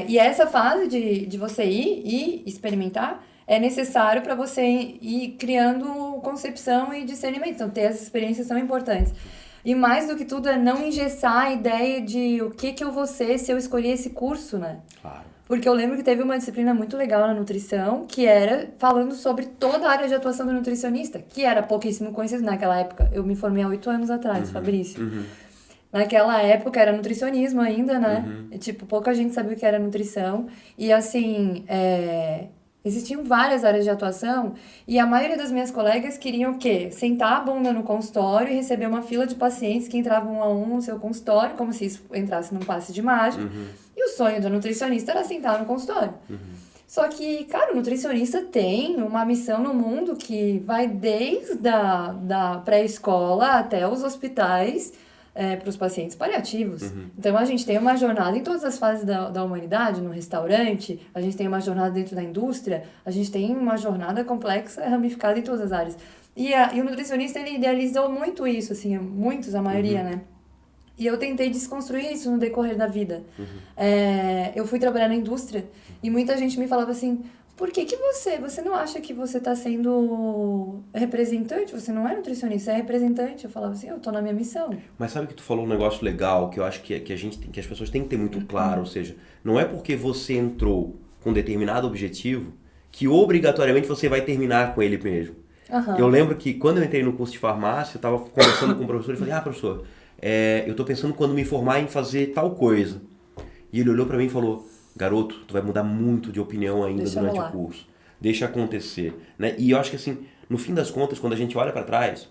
e essa fase de você ir e experimentar é necessário para você ir criando concepção e discernimento. Então, ter essas experiências são importantes. E mais do que tudo é não engessar a ideia de o que eu vou ser se eu escolher esse curso, né? Claro. Porque eu lembro que teve uma disciplina muito legal na nutrição, que era falando sobre toda a área de atuação do nutricionista, que era pouquíssimo conhecido naquela época. Eu me formei há 8 anos atrás, Fabrício. Naquela época era nutricionismo ainda, né? E, tipo, pouca gente sabia o que era nutrição. E assim, Existiam várias áreas de atuação e a maioria das minhas colegas queriam o quê? Sentar a bunda no consultório e receber uma fila de pacientes que entravam um a um no seu consultório, como se isso entrasse num passe de mágica. E o sonho do nutricionista era sentar no consultório. Só que, cara, o nutricionista tem uma missão no mundo que vai desde da pré-escola até os hospitais para os pacientes paliativos. Então, a gente tem uma jornada em todas as fases da humanidade, no restaurante, a gente tem uma jornada dentro da indústria, a gente tem uma jornada complexa, ramificada em todas as áreas. E o nutricionista, ele idealizou muito isso, assim, muitos, a maioria, né? E eu tentei desconstruir isso no decorrer da vida. Eu fui trabalhar na indústria e muita gente me falava assim, por que você não acha que você está sendo representante? Você não é nutricionista, você é representante. Eu falava assim, eu tô na minha missão. Mas sabe que tu falou um negócio legal, que eu acho que que as pessoas têm que ter muito claro, ou seja, não é porque você entrou com um determinado objetivo que obrigatoriamente você vai terminar com ele mesmo. Eu lembro que quando eu entrei no curso de farmácia, eu estava conversando com o professor e falei, professor, eu estou pensando quando me formar em fazer tal coisa. E ele olhou para mim e falou, garoto, tu vai mudar muito de opinião ainda durante o curso. Deixa acontecer. Né? E eu acho que assim, no fim das contas, quando a gente olha para trás,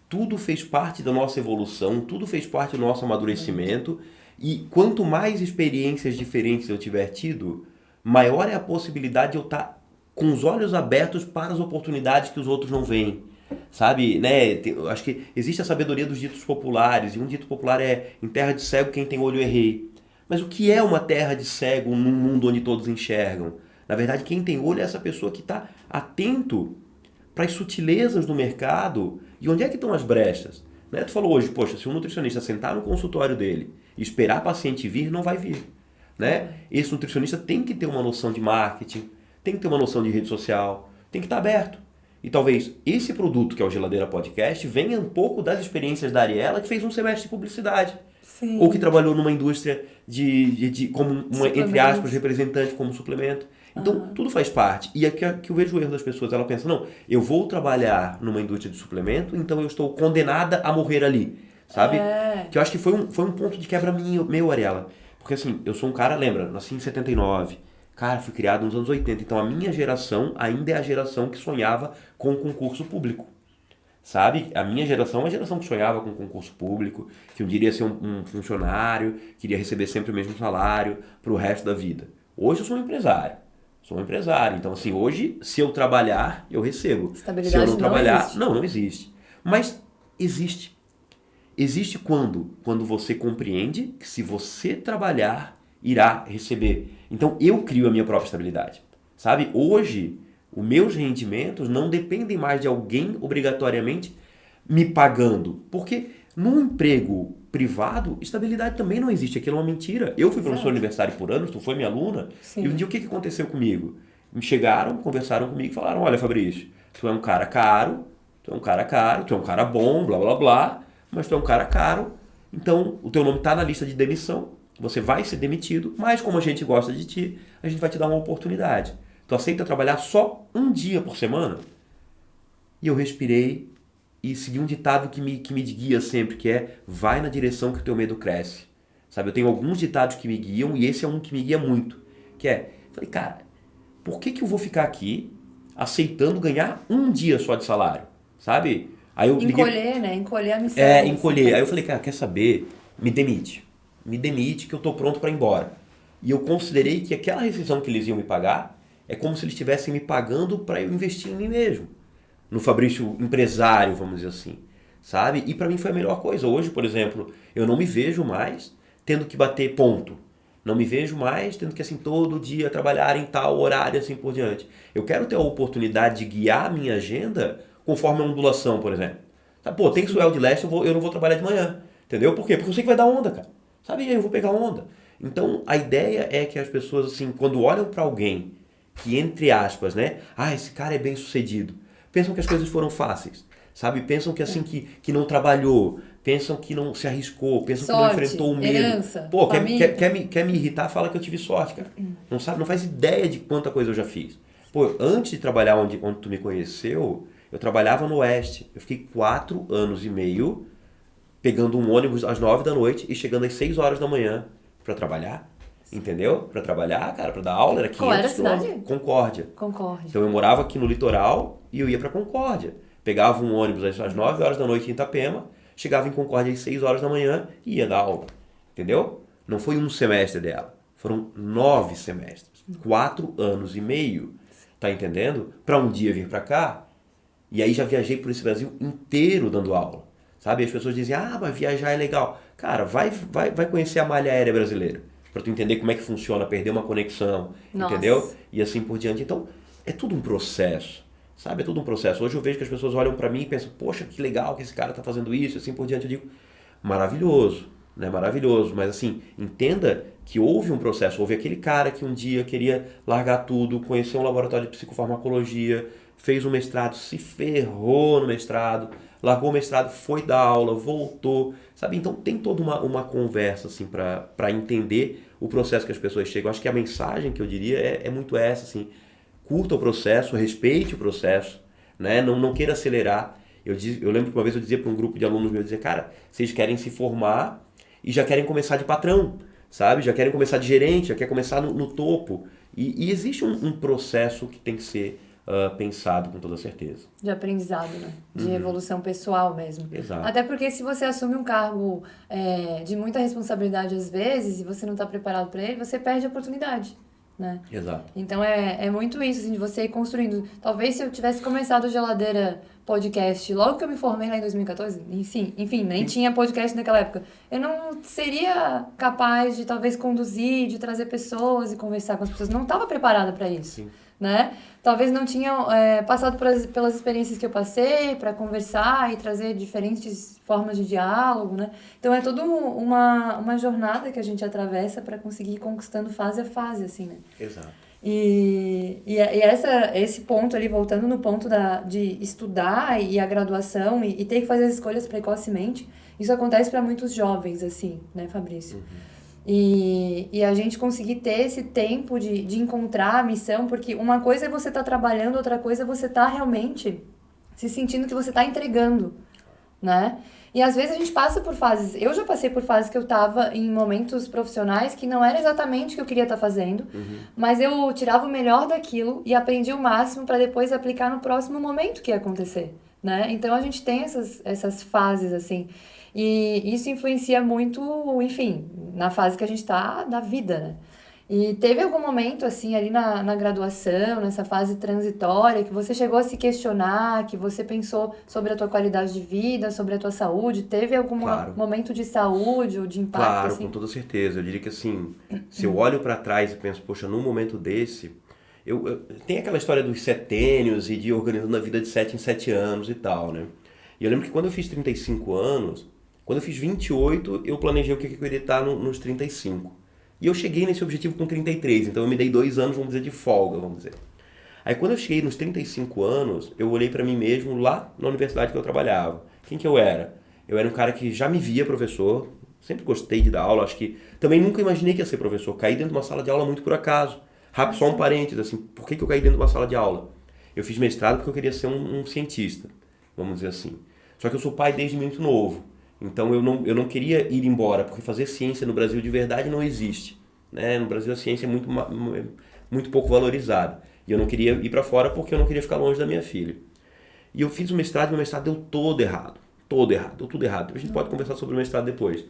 tudo fez parte da nossa evolução, tudo fez parte do nosso amadurecimento. E quanto mais experiências diferentes eu tiver tido, maior é a possibilidade de eu estar com os olhos abertos para as oportunidades que os outros não veem. Sabe, né? Eu acho que existe a sabedoria dos ditos populares, e um dito popular é, em terra de cego quem tem olho errei. Mas o que é uma terra de cego num mundo onde todos enxergam? Na verdade, quem tem olho é essa pessoa que está atento para as sutilezas do mercado e onde é que estão as brechas. Né? Tu falou hoje, poxa, se um nutricionista sentar no consultório dele e esperar a paciente vir, não vai vir. Né? Esse nutricionista tem que ter uma noção de marketing, tem que ter uma noção de rede social, tem que estar aberto. E talvez esse produto, que é o Geladeira Podcast, venha um pouco das experiências da Ariela, que fez um semestre de publicidade. Sim. Ou que trabalhou numa indústria como uma, entre aspas, representante como suplemento. Então, tudo faz parte. E aqui que eu vejo o erro das pessoas. Ela pensa, não, eu vou trabalhar numa indústria de suplemento, então eu estou condenada a morrer ali. Sabe? Que eu acho que foi um ponto de quebra meu, Ariela. Porque assim, eu sou um cara, lembra, nasci em 79. Cara, fui criado nos anos 80. Então, a minha geração ainda é a geração que sonhava com concurso público. Sabe? A minha geração é uma geração que sonhava com concurso público, que um dia iria ser um funcionário, queria receber sempre o mesmo salário para o resto da vida. Hoje eu sou um empresário. Então, assim, hoje, se eu trabalhar, eu recebo. Estabilidade se eu não trabalhar, existe. não existe. Mas existe. Existe quando? Quando você compreende que se você trabalhar, irá receber. Então, eu crio a minha própria estabilidade. Sabe? Hoje, os meus rendimentos não dependem mais de alguém obrigatoriamente me pagando. Porque num emprego privado, estabilidade também não existe. Aquilo é uma mentira. Eu fui professor universitário por anos, tu foi minha aluna. Sim. E um dia o que aconteceu comigo? Me chegaram, conversaram comigo e falaram, olha, Fabrício, tu é um cara caro, tu é um cara bom, blá, blá, blá, mas tu é um cara caro, então o teu nome está na lista de demissão, você vai ser demitido, mas como a gente gosta de ti, a gente vai te dar uma oportunidade. Tu aceita trabalhar só um dia por semana? E eu respirei e segui um ditado que me guia sempre, que é, vai na direção que o teu medo cresce. Sabe, eu tenho alguns ditados que me guiam e esse é um que me guia muito, que é, falei, cara, por que eu vou ficar aqui aceitando ganhar um dia só de salário? Sabe? Aí eu encolher, né? Encolher a missão. Encolher. Aí eu falei, cara, quer saber? Me demite que eu tô pronto para ir embora. E eu considerei que aquela rescisão que eles iam me pagar é como se eles estivessem me pagando para eu investir em mim mesmo. No Fabrício empresário, vamos dizer assim. Sabe? E para mim foi a melhor coisa. Hoje, por exemplo, eu não me vejo mais tendo que bater ponto. Não me vejo mais tendo que, assim, todo dia trabalhar em tal horário, assim por diante. Eu quero ter a oportunidade de guiar a minha agenda conforme a ondulação, por exemplo. Sabe? Pô, tem suel de leste, eu não vou trabalhar de manhã. Entendeu? Por quê? Porque eu sei que vai dar onda, cara. Sabe? E aí eu vou pegar onda. Então, a ideia é que as pessoas, assim, quando olham para alguém que, entre aspas, né? Esse cara é bem sucedido. Pensam que as coisas foram fáceis. Sabe? Pensam que, assim, que não trabalhou. Pensam que não se arriscou. Pensam que não enfrentou o medo. Herança, pô, quer me irritar, fala que eu tive sorte, cara. Não sabe, não faz ideia de quanta coisa eu já fiz. Pô, antes de trabalhar onde tu me conheceu, eu trabalhava no Oeste. Eu fiquei 4 anos e meio pegando um ônibus às 9 da noite e chegando às 6 horas da manhã para trabalhar. entendeu? Para trabalhar, cara, para dar aula era 500 Qual era a cidade? quilômetros. Concórdia. Concórdia. Então eu morava aqui no litoral e eu ia para Concórdia. Pegava um ônibus às 9 horas da noite em Itapema, chegava em Concórdia às 6 horas da manhã e ia dar aula, entendeu? Não foi um semestre dela, foram 9 semestres, 4 anos e meio, tá entendendo? Para um dia vir para cá, e aí já viajei por esse Brasil inteiro dando aula, sabe? As pessoas dizem, mas viajar é legal. Cara, vai conhecer a malha aérea brasileira, para tu entender como é que funciona, perder uma conexão, Nossa. entendeu? E assim por diante. Então, é tudo um processo, sabe? É tudo um processo. Hoje eu vejo que as pessoas olham para mim e pensam, poxa, que legal que esse cara tá fazendo isso, assim por diante. Eu digo, maravilhoso, né? Maravilhoso. Mas assim, entenda que houve um processo. Houve aquele cara que um dia queria largar tudo, conhecer um laboratório de psicofarmacologia, fez um mestrado, se ferrou no mestrado, largou o mestrado, foi dar aula, voltou, sabe? Então tem toda uma conversa assim para entender o processo que as pessoas chegam. Acho que a mensagem que eu diria é muito essa, assim, curta o processo, respeite o processo, né? Não queira acelerar. Eu lembro que uma vez eu dizia para um grupo de alunos meus, cara, vocês querem se formar e já querem começar de patrão, sabe? Já querem começar de gerente, já querem começar no topo. E existe um processo que tem que ser pensado com toda certeza. De aprendizado, né? De evolução pessoal mesmo. Exato. Até porque se você assume um cargo de muita responsabilidade às vezes e você não está preparado para ele, você perde a oportunidade, né? Exato. Então é muito isso, assim, de você ir construindo. Talvez se eu tivesse começado o Geladeira Podcast logo que eu me formei lá em 2014, enfim, nem tinha podcast naquela época, eu não seria capaz de talvez conduzir, de trazer pessoas e conversar com as pessoas. Não estava preparada para isso. Sim. Né? Talvez não tinham passado pelas experiências que eu passei para conversar e trazer diferentes formas de diálogo, né? Então é toda uma jornada que a gente atravessa para conseguir ir conquistando fase a fase, assim, né? Exato. E esse ponto ali, voltando no ponto de estudar e a graduação e ter que fazer as escolhas precocemente, isso acontece para muitos jovens, assim, né, Fabrício? E a gente conseguir ter esse tempo de encontrar a missão, porque uma coisa é você estar trabalhando, outra coisa é você estar realmente se sentindo que você está entregando, né? E às vezes a gente passa por fases, eu já passei por fases que eu estava em momentos profissionais que não era exatamente o que eu queria estar fazendo, mas eu tirava o melhor daquilo e aprendi o máximo para depois aplicar no próximo momento que ia acontecer, né? Então a gente tem essas fases, assim. E isso influencia muito, enfim, na fase que a gente tá da vida, né? E teve algum momento, assim, ali na graduação, nessa fase transitória, que você chegou a se questionar, que você pensou sobre a tua qualidade de vida, sobre a tua saúde? Teve algum momento de saúde ou de impacto? Claro, assim? com toda certeza. Eu diria que, assim, se eu olho para trás e penso, poxa, num momento desse... tem aquela história dos setênios e de organizando a vida de 7 em 7 anos e tal, né? E eu lembro que quando eu fiz 35 anos... Quando eu fiz 28, eu planejei o que eu queria estar nos 35. E eu cheguei nesse objetivo com 33, então eu me dei 2 anos, vamos dizer, de folga, vamos dizer. Aí quando eu cheguei nos 35 anos, eu olhei para mim mesmo lá na universidade que eu trabalhava. Quem que eu era? Eu era um cara que já me via professor, sempre gostei de dar aula, acho que também nunca imaginei que ia ser professor. Caí dentro de uma sala de aula muito por acaso. Rápido, só um parênteses, assim, por que eu caí dentro de uma sala de aula? Eu fiz mestrado porque eu queria ser um cientista, vamos dizer assim. Só que eu sou pai desde muito novo. Então eu não queria ir embora, porque fazer ciência no Brasil de verdade não existe, né? No Brasil a ciência é muito pouco valorizada. E eu não queria ir para fora porque eu não queria ficar longe da minha filha. E eu fiz o mestrado e meu mestrado deu todo errado. Deu tudo errado. A gente pode conversar sobre o mestrado depois.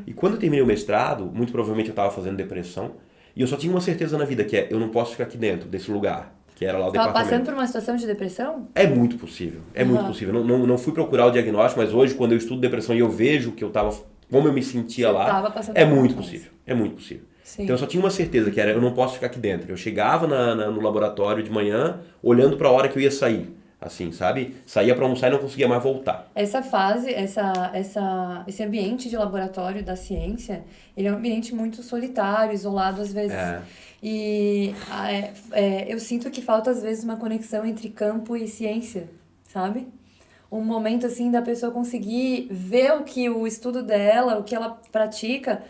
E quando eu terminei o mestrado, muito provavelmente eu estava fazendo depressão, e eu só tinha uma certeza na vida, que é, eu não posso ficar aqui dentro desse lugar. Que era lá o Estava departamento. passando por uma situação de depressão? É muito possível, muito possível. Não fui procurar o diagnóstico, mas hoje, quando eu estudo depressão e eu vejo que eu estava, como eu me sentia lá, é muito possível. Sim. Então eu só tinha uma certeza, que era, eu não posso ficar aqui dentro. Eu chegava no laboratório de manhã, olhando para a hora que eu ia sair. Assim, sabe? Saía para almoçar e não conseguia mais voltar. Essa fase, esse ambiente de laboratório da ciência, ele é um ambiente muito solitário, isolado às vezes. E eu sinto que falta às vezes uma conexão entre campo e ciência, sabe? Um momento assim da pessoa conseguir ver o que o estudo dela, o que ela pratica,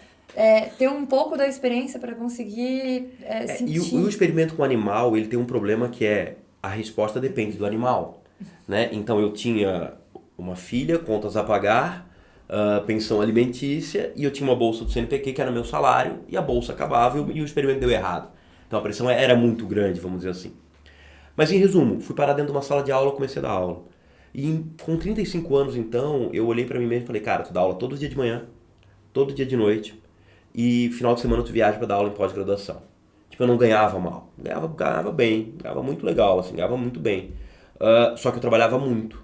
ter um pouco da experiência para conseguir sentir. E o experimento com o animal, ele tem um problema que é a resposta depende do animal, né? Então eu tinha uma filha, contas a pagar, pensão alimentícia, e eu tinha uma bolsa do CNPq que era meu salário, e a bolsa acabava e o experimento deu errado. Então a pressão era muito grande, vamos dizer assim. Mas em resumo, fui parar dentro de uma sala de aula, comecei a dar aula. E com 35 anos então, eu olhei pra mim mesmo e falei, cara, tu dá aula todo dia de manhã, todo dia de noite, e final de semana tu viaja pra dar aula em pós-graduação. Tipo, eu não ganhava mal, ganhava bem, ganhava muito legal, assim, ganhava muito bem. Só que eu trabalhava muito.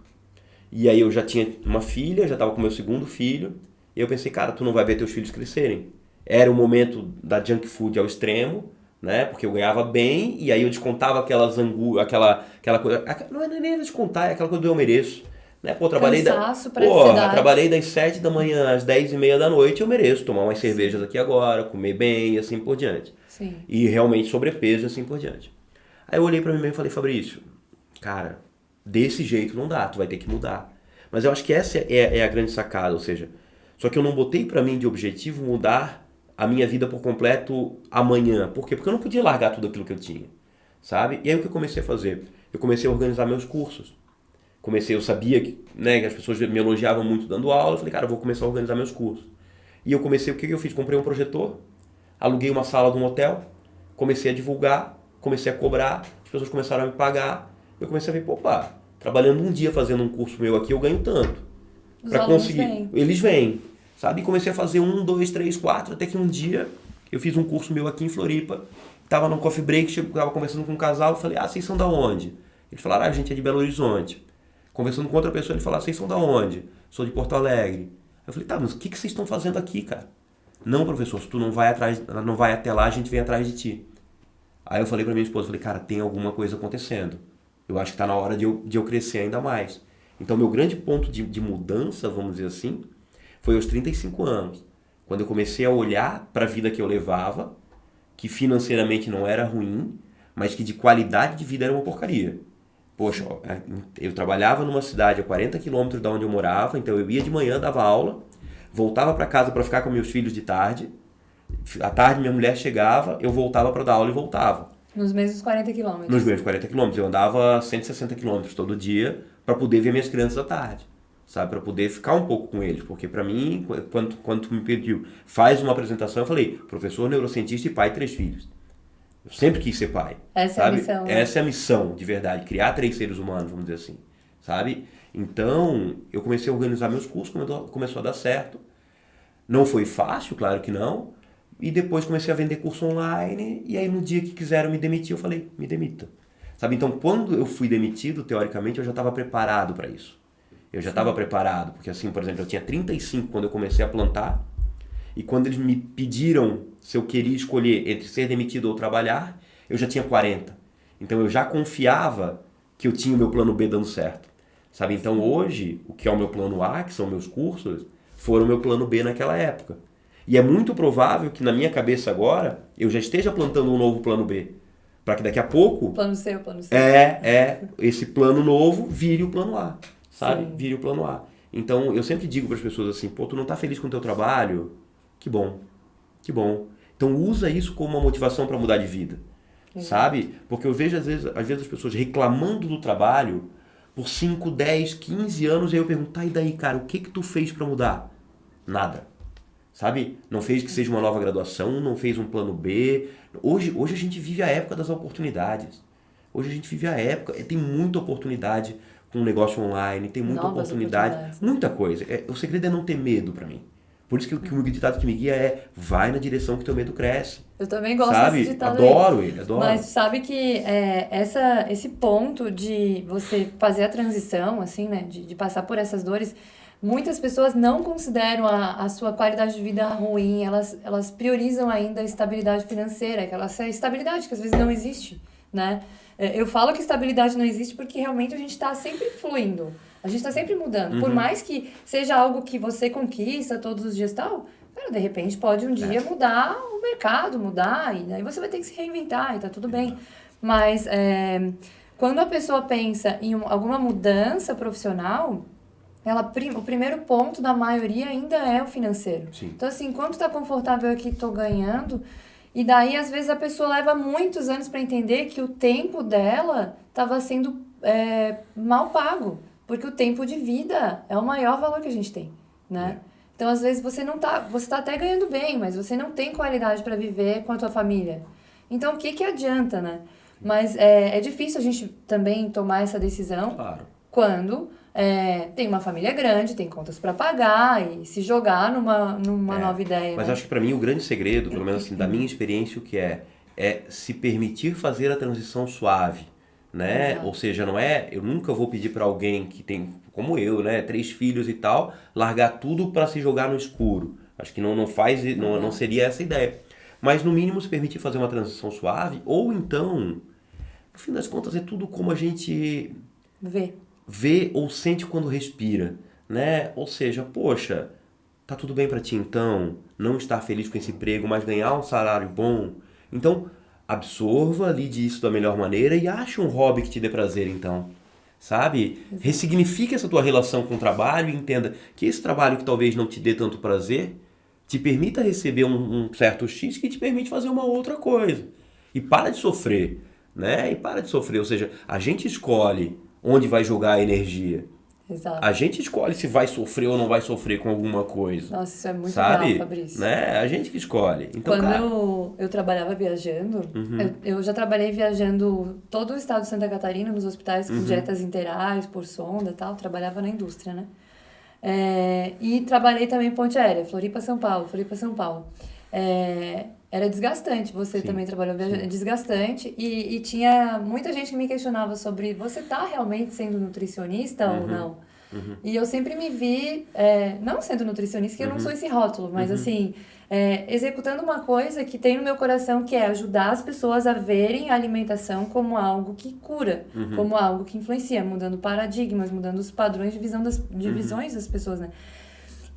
E aí eu já tinha uma filha, já estava com meu segundo filho, e eu pensei, cara, tu não vai ver teus filhos crescerem. Era o momento da junk food ao extremo, né? Porque eu ganhava bem, e aí eu descontava aquela coisa. Não é nem descontar, é aquela coisa do eu mereço. Né? Pô, Cansaço, trabalhei praticidade. das 7 da manhã às 10:30 da noite, eu mereço tomar umas cervejas aqui agora, comer bem e assim por diante. Sim. E realmente sobrepeso e assim por diante. Aí eu olhei pra mim mesmo e falei, Fabrício, cara, desse jeito não dá, tu vai ter que mudar. Mas eu acho que essa é a grande sacada, ou seja, só que eu não botei pra mim de objetivo mudar a minha vida por completo amanhã. Por quê? Porque eu não podia largar tudo aquilo que eu tinha, sabe? E aí o que eu comecei a fazer? Eu comecei a organizar meus cursos. Eu sabia que, né, que as pessoas me elogiavam muito dando aula, eu falei, cara, eu vou começar a organizar meus cursos. E eu comecei, o que eu fiz? Comprei um projetor, aluguei uma sala de um hotel, comecei a divulgar, comecei a cobrar, as pessoas começaram a me pagar, eu comecei a ver, opa, trabalhando um dia fazendo um curso meu aqui, eu ganho tanto. Os Para alunos conseguir, vêm. eles vêm, sabe? E comecei a fazer 1, 2, 3, 4, até que um dia eu fiz um curso meu aqui em Floripa, tava num coffee break, tava conversando com um casal, eu falei, vocês são da onde? Eles falaram, a gente é de Belo Horizonte. Conversando com outra pessoa, ele falou, vocês são da onde? Sou de Porto Alegre. Eu falei, tá, mas o que vocês estão fazendo aqui, cara? Não, professor, se tu não vai até lá, a gente vem atrás de ti. Aí eu falei pra minha esposa, falei, cara, tem alguma coisa acontecendo. Eu acho que tá na hora de eu crescer ainda mais. Então, meu grande ponto de mudança, vamos dizer assim, foi aos 35 anos. Quando eu comecei a olhar para a vida que eu levava, que financeiramente não era ruim, mas que de qualidade de vida era uma porcaria. Poxa, eu trabalhava numa cidade a 40 quilômetros da onde eu morava, então eu ia de manhã, dava aula, voltava para casa para ficar com meus filhos de tarde. À tarde minha mulher chegava, eu voltava para dar aula e voltava. Nos mesmos 40 Nos quilômetros. meus 40 quilômetros. Eu andava 160 quilômetros todo dia para poder ver minhas crianças à tarde. Sabe? Para poder ficar um pouco com eles. Porque para mim, quando tu me pediu, faz uma apresentação, eu falei, professor, neurocientista e pai de 3 filhos. Eu sempre quis ser pai. Essa é a Sabe? missão, né? Essa é a missão, de verdade. Criar 3 seres humanos, vamos dizer assim. Sabe? Então, eu comecei a organizar meus cursos, começou a dar certo. Não foi fácil, claro que não. E depois comecei a vender curso online. E aí, no dia que quiseram me demitir, eu falei, me demita. Sabe? Então, quando eu fui demitido, teoricamente, eu já estava preparado para isso. Eu já estava preparado. Porque, assim, por exemplo, eu tinha 35 quando eu comecei a plantar. E quando eles me pediram se eu queria escolher entre ser demitido ou trabalhar, eu já tinha 40. Então eu já confiava que eu tinha o meu plano B dando certo. Sabe? Então hoje, o que é o meu plano A, que são meus cursos, foram o meu plano B naquela época. E é muito provável que na minha cabeça agora, eu já esteja plantando um novo plano B. Para que daqui a pouco, Plano C, plano C. esse plano novo vire o plano A. Sabe? Sim. Vire o plano A. Então eu sempre digo para as pessoas assim, pô, tu não tá feliz com o teu trabalho? Que bom, que bom. Então usa isso como uma motivação para mudar de vida, sabe? Porque eu vejo às vezes as pessoas reclamando do trabalho por 5, 10, 15 anos e aí eu pergunto, tá, e daí, cara, o que tu fez para mudar? Nada, sabe? Não fez que seja uma nova graduação, não fez um plano B. Hoje a gente vive a época das oportunidades. Hoje a gente vive a época, tem muita oportunidade com o negócio online, tem muita Novas oportunidade, oportunidades. muita coisa. O segredo é não ter medo para mim. Por isso que o ditado que me guia é vai na direção que teu medo cresce. Eu também gosto Sabe? desse ditado Adoro aí. ele, adoro. Mas sabe que esse ponto de você fazer a transição, assim, né? De passar por essas dores, muitas pessoas não consideram a sua qualidade de vida ruim. Elas priorizam ainda a estabilidade financeira, essa estabilidade que às vezes não existe, né? Eu falo que estabilidade não existe porque realmente a gente está sempre fluindo. A gente está sempre mudando. Por mais que seja algo que você conquista todos os dias e tal, cara, de repente pode um dia mudar o mercado, mudar, e aí você vai ter que se reinventar e tá tudo bem. Mas quando a pessoa pensa em alguma mudança profissional, o primeiro ponto da maioria ainda é o financeiro. Sim. Então, assim, quanto tá confortável aqui, tô ganhando. E daí, às vezes, a pessoa leva muitos anos para entender que o tempo dela estava sendo mal pago. Porque o tempo de vida é o maior valor que a gente tem, né? Então, às vezes, você tá até ganhando bem, mas você não tem qualidade para viver com a tua família. Então, o que que adianta, né? Mas é difícil a gente também tomar essa decisão Claro. quando tem uma família grande, tem contas para pagar e se jogar numa nova ideia, Mas né? acho que para mim o grande segredo, pelo menos assim, da minha experiência, o que é se permitir fazer a transição suave, né? Exato. Ou seja, não é, eu nunca vou pedir para alguém que tem, como eu, né, 3 filhos e tal, largar tudo para se jogar no escuro. Acho que não seria essa a ideia. Mas no mínimo se permitir fazer uma transição suave, ou então, no fim das contas, é tudo como a gente vê ou sente quando respira, né? Ou seja, poxa, tá tudo bem pra ti então, não estar feliz com esse emprego, mas ganhar um salário bom. Então, absorva, lide isso da melhor maneira e ache um hobby que te dê prazer então. Sabe? Exato. Ressignifique essa tua relação com o trabalho e entenda que esse trabalho que talvez não te dê tanto prazer, te permita receber um certo X que te permite fazer uma outra coisa. E para de sofrer, né? E para de sofrer, ou seja, a gente escolhe onde vai jogar a energia. Exato. A gente escolhe se vai sofrer ou não vai sofrer com alguma coisa. Nossa, isso é muito sabe? real, Fabrício. Né? A gente que escolhe. Então, Quando cara, eu trabalhava viajando, eu já trabalhei viajando todo o estado de Santa Catarina, nos hospitais com dietas interais, por sonda e tal, trabalhava na indústria, né? E trabalhei também em ponte aérea, Floripa, São Paulo, Floripa, São Paulo. Era desgastante, você Sim, também trabalhou viajando, desgastante, e tinha muita gente que me questionava sobre você tá realmente sendo nutricionista ou não? E eu sempre me vi, não sendo nutricionista, que eu não sou esse rótulo, mas assim, executando uma coisa que tem no meu coração, que é ajudar as pessoas a verem a alimentação como algo que cura, como algo que influencia, mudando paradigmas, mudando os padrões de visões das pessoas, né?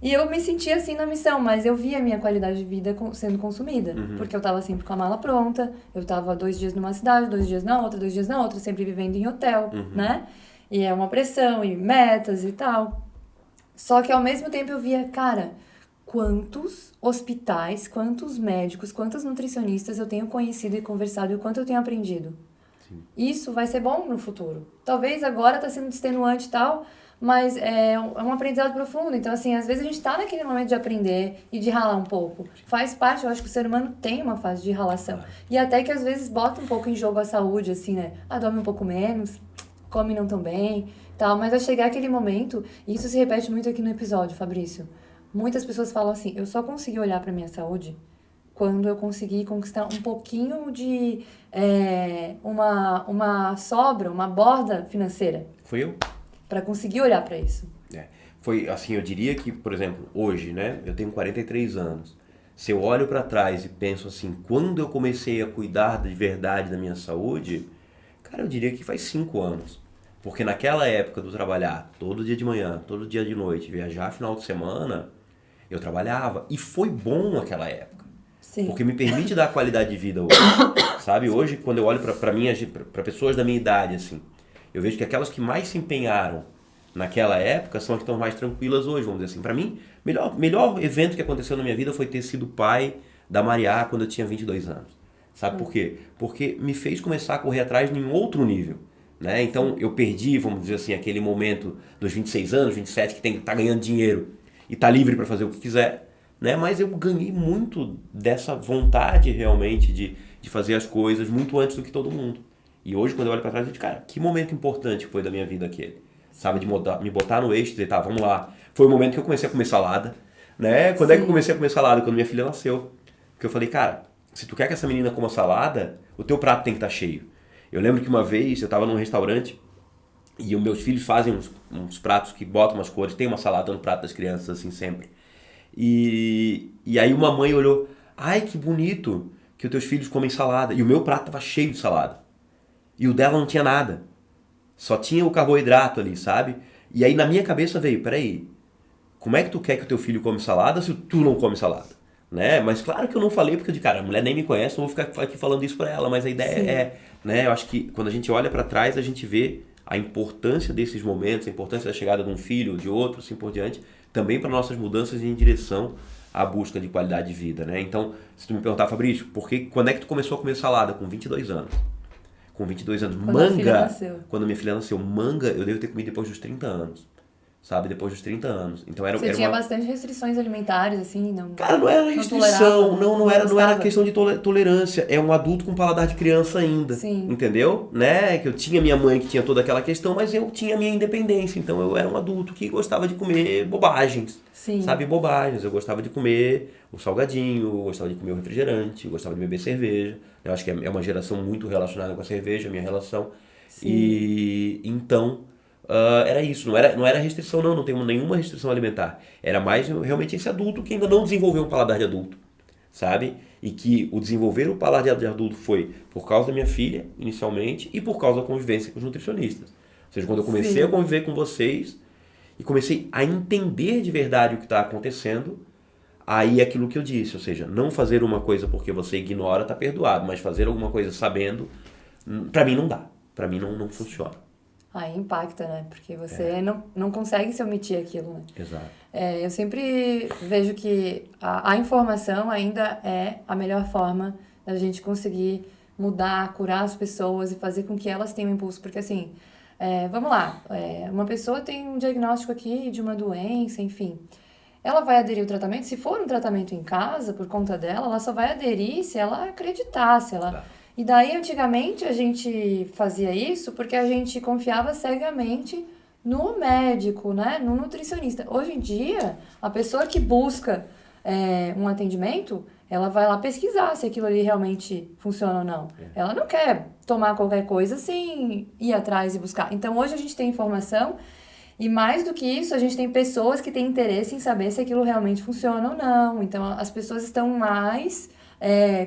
E eu me sentia assim na missão, mas eu via a minha qualidade de vida sendo consumida. Porque eu tava sempre com a mala pronta, eu tava 2 dias numa cidade, 2 dias na outra, 2 dias na outra, sempre vivendo em hotel, né? E é uma pressão, e metas e tal. Só que ao mesmo tempo eu via, cara, quantos hospitais, quantos médicos, quantos nutricionistas eu tenho conhecido e conversado e o quanto eu tenho aprendido. Isso vai ser bom no futuro. Talvez agora tá sendo extenuante e tal, mas é um aprendizado profundo. Então, assim, às vezes a gente tá naquele momento de aprender e de ralar um pouco. Faz parte, eu acho que o ser humano tem uma fase de ralação. E até que às vezes bota um pouco em jogo a saúde, assim, né? Dorme um pouco menos, come não tão bem, tal. Mas vai chegar aquele momento, e isso se repete muito aqui no episódio, Fabrício. Muitas pessoas falam assim, eu só consegui olhar pra minha saúde quando eu consegui conquistar um pouquinho de uma sobra, uma borda financeira. foi eu. Pra conseguir olhar pra isso. Foi assim, eu diria que, por exemplo, hoje, né, eu tenho 43 anos. Se eu olho para trás e penso assim, quando eu comecei a cuidar de verdade da minha saúde, cara, eu diria que faz 5 anos. Porque naquela época do trabalhar todo dia de manhã, todo dia de noite, viajar final de semana, eu trabalhava. E foi bom aquela época. Sim. Porque me permite dar qualidade de vida hoje. Sabe, hoje quando eu olho para pessoas da minha idade, assim, eu vejo que aquelas que mais se empenharam naquela época são as que estão mais tranquilas hoje, vamos dizer assim. Para mim, melhor evento que aconteceu na minha vida foi ter sido pai da Mariá quando eu tinha 22 anos. Sabe por quê? Porque me fez começar a correr atrás em outro nível. Né? Então eu perdi, vamos dizer assim, aquele momento dos 26 anos, 27, que tá ganhando dinheiro e tá livre para fazer o que quiser. Né? Mas eu ganhei muito dessa vontade realmente de fazer as coisas muito antes do que todo mundo. E hoje, quando eu olho pra trás, eu digo, cara, que momento importante foi da minha vida aquele. Sabe, de me botar no eixo e dizer, tá, vamos lá. Foi o momento que eu comecei a comer salada, né? Quando é que eu comecei a comer salada? Quando minha filha nasceu. Porque eu falei, cara, se tu quer que essa menina coma salada, o teu prato tem que estar cheio. Eu lembro que uma vez eu tava num restaurante e os meus filhos fazem uns pratos que botam umas cores, tem uma salada no prato das crianças, assim, sempre. E aí uma mãe olhou, ai, que bonito que os teus filhos comem salada. E o meu prato tava cheio de salada. E o dela não tinha nada. Só tinha o carboidrato ali, sabe? E aí na minha cabeça veio, peraí, como é que tu quer que o teu filho come salada se tu não come salada? Né? Mas claro que eu não falei, porque eu disse, cara, a mulher nem me conhece, não vou ficar aqui falando isso pra ela. Mas a ideia né? Eu acho que quando a gente olha pra trás, a gente vê a importância desses momentos, a importância da chegada de um filho ou de outro, assim por diante, também para nossas mudanças em direção à busca de qualidade de vida, né? Então, se tu me perguntar, Fabrício, quando é que tu começou a comer salada? Com 22 anos. Com 22 anos. Quando a filha nasceu. Quando minha filha nasceu. Manga, eu devo ter comido depois dos 30 anos. sabe? Depois dos 30 anos. Então Você tinha bastante restrições alimentares, assim? Não, cara, não era restrição, não era questão de tolerância. É um adulto com paladar de criança ainda. Sim. Entendeu? Né? Que eu tinha minha mãe que tinha toda aquela questão, mas eu tinha minha independência. Então eu era um adulto que gostava de comer bobagens. Sim. Sabe? Bobagens. Eu gostava de comer o salgadinho, eu gostava de comer o refrigerante, eu gostava de beber cerveja. Eu acho que é uma geração muito relacionada com a cerveja, a minha relação. Sim. E então... era isso, não era restrição não tenho nenhuma restrição alimentar. Era mais realmente esse adulto que ainda não desenvolveu um paladar de adulto, sabe? E que o desenvolver o paladar de adulto foi por causa da minha filha, inicialmente, e por causa da convivência com os nutricionistas. Ou seja, quando eu comecei a conviver com vocês e comecei a entender de verdade o que está acontecendo, aí é aquilo que eu disse, ou seja, não fazer uma coisa porque você ignora está perdoado, mas fazer alguma coisa sabendo, para mim não dá, para mim não funciona. Aí impacta, né? Porque você não consegue se omitir aquilo, né? Exato. Eu sempre vejo que a informação ainda é a melhor forma da gente conseguir mudar, curar as pessoas e fazer com que elas tenham impulso. Porque assim, vamos lá, uma pessoa tem um diagnóstico aqui de uma doença, enfim. Ela vai aderir ao tratamento, se for um tratamento em casa, por conta dela, ela só vai aderir se ela acreditar, se ela... Tá. E daí, antigamente, a gente fazia isso porque a gente confiava cegamente no médico, né? No nutricionista. Hoje em dia, a pessoa que busca um atendimento, ela vai lá pesquisar se aquilo ali realmente funciona ou não. Ela não quer tomar qualquer coisa sem ir atrás e buscar. Então, hoje a gente tem informação e, mais do que isso, a gente tem pessoas que têm interesse em saber se aquilo realmente funciona ou não. Então, as pessoas estão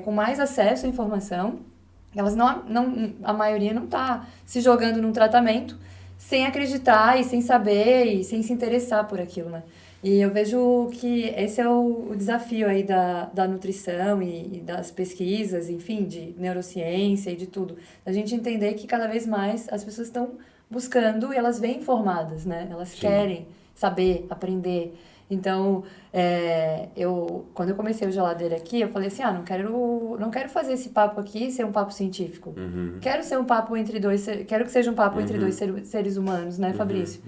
com mais acesso à informação. Elas a maioria não está se jogando num tratamento sem acreditar e sem saber e sem se interessar por aquilo, né? E eu vejo que esse é o desafio aí da nutrição e das pesquisas, enfim, de neurociência e de tudo. A gente entender que cada vez mais as pessoas estão buscando e elas vêm informadas, né? Elas querem saber, aprender. Então, quando eu comecei o Geladeira aqui, eu falei assim, não quero fazer esse papo aqui ser um papo científico. Quero ser um papo quero que seja um papo entre dois seres humanos, né, Fabrício?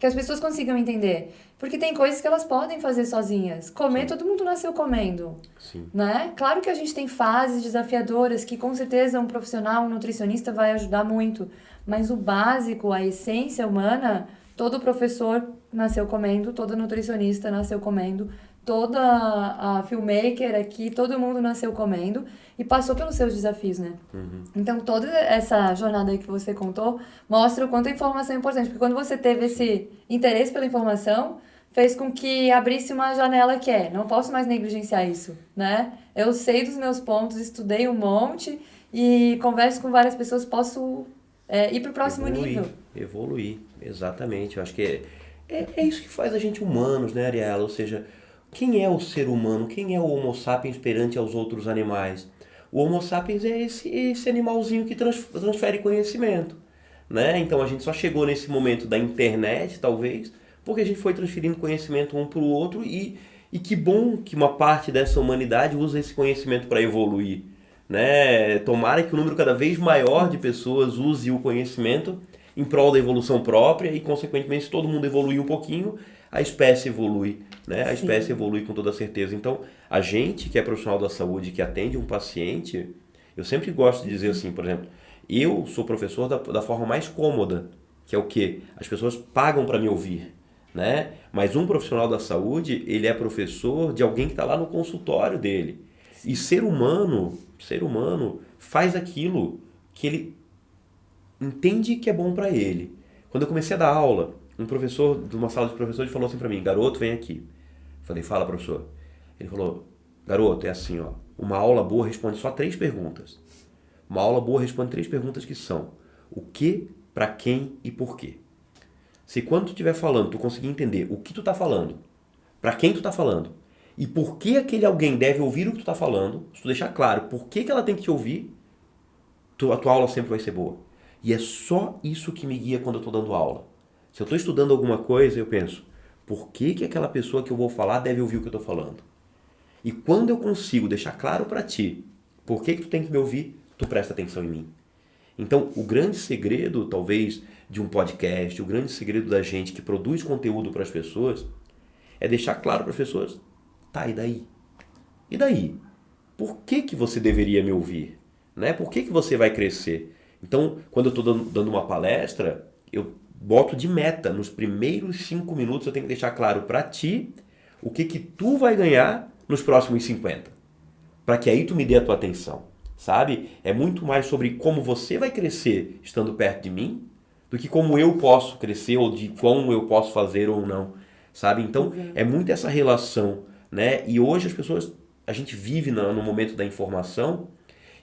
Que as pessoas consigam entender. Porque tem coisas que elas podem fazer sozinhas. Comer, todo mundo nasceu comendo. Sim. Né? Claro que a gente tem fases desafiadoras que com certeza um profissional, um nutricionista vai ajudar muito. Mas o básico, a essência humana... Todo professor nasceu comendo, todo nutricionista nasceu comendo, toda a filmmaker aqui, todo mundo nasceu comendo e passou pelos seus desafios, né? Então, toda essa jornada aí que você contou mostra o quanto a informação é importante. Porque quando você teve esse interesse pela informação, fez com que abrisse uma janela que não posso mais negligenciar isso, né? Eu sei dos meus pontos, estudei um monte e converso com várias pessoas, posso... ir para o próximo nível. Evoluir, exatamente. Eu acho que é isso que faz a gente humanos, né, Ariela? Ou seja, quem é o ser humano? Quem é o Homo sapiens perante aos outros animais? O Homo sapiens é esse animalzinho que transfere conhecimento, né? Então a gente só chegou nesse momento da internet, talvez, porque a gente foi transferindo conhecimento um para o outro e que bom que uma parte dessa humanidade usa esse conhecimento para evoluir. Né? Tomara que o número cada vez maior de pessoas use o conhecimento em prol da evolução própria e, consequentemente, se todo mundo evoluir um pouquinho, a espécie evolui, né? A espécie evolui com toda certeza. Então, a gente que é profissional da saúde, que atende um paciente, eu sempre gosto de dizer assim, por exemplo, eu sou professor da forma mais cômoda, que é o quê? As pessoas pagam para me ouvir, né? Mas um profissional da saúde, ele é professor de alguém que está lá no consultório dele. E ser humano faz aquilo que ele entende que é bom para ele. Quando eu comecei a dar aula, um professor de uma sala de professores falou assim para mim, garoto, vem aqui. Eu falei, fala, professor. Ele falou, garoto, é assim, ó, uma aula boa responde só 3 perguntas. Uma aula boa responde 3 perguntas que são o que, para quem e por quê. Se quando tu estiver falando, tu conseguir entender o que tu tá falando, para quem tu tá falando, e por que aquele alguém deve ouvir o que tu está falando, se tu deixar claro por que ela tem que te ouvir, a tua aula sempre vai ser boa. E é só isso que me guia quando eu estou dando aula. Se eu estou estudando alguma coisa, eu penso, por que aquela pessoa que eu vou falar deve ouvir o que eu estou falando? E quando eu consigo deixar claro para ti por que tu tem que me ouvir, tu presta atenção em mim. Então, o grande segredo, talvez, de um podcast, o grande segredo da gente que produz conteúdo para as pessoas, é deixar claro para as pessoas, tá, e daí? E daí? Por que você deveria me ouvir? Né? Por que você vai crescer? Então, quando eu estou dando uma palestra, eu boto de meta, nos primeiros 5 minutos eu tenho que deixar claro para ti o que tu vai ganhar nos próximos 50. Para que aí tu me dê a tua atenção, sabe? É muito mais sobre como você vai crescer estando perto de mim, do que como eu posso crescer ou de como eu posso fazer ou não, sabe? Então, é muito essa relação, né? E hoje as pessoas, a gente vive no momento da informação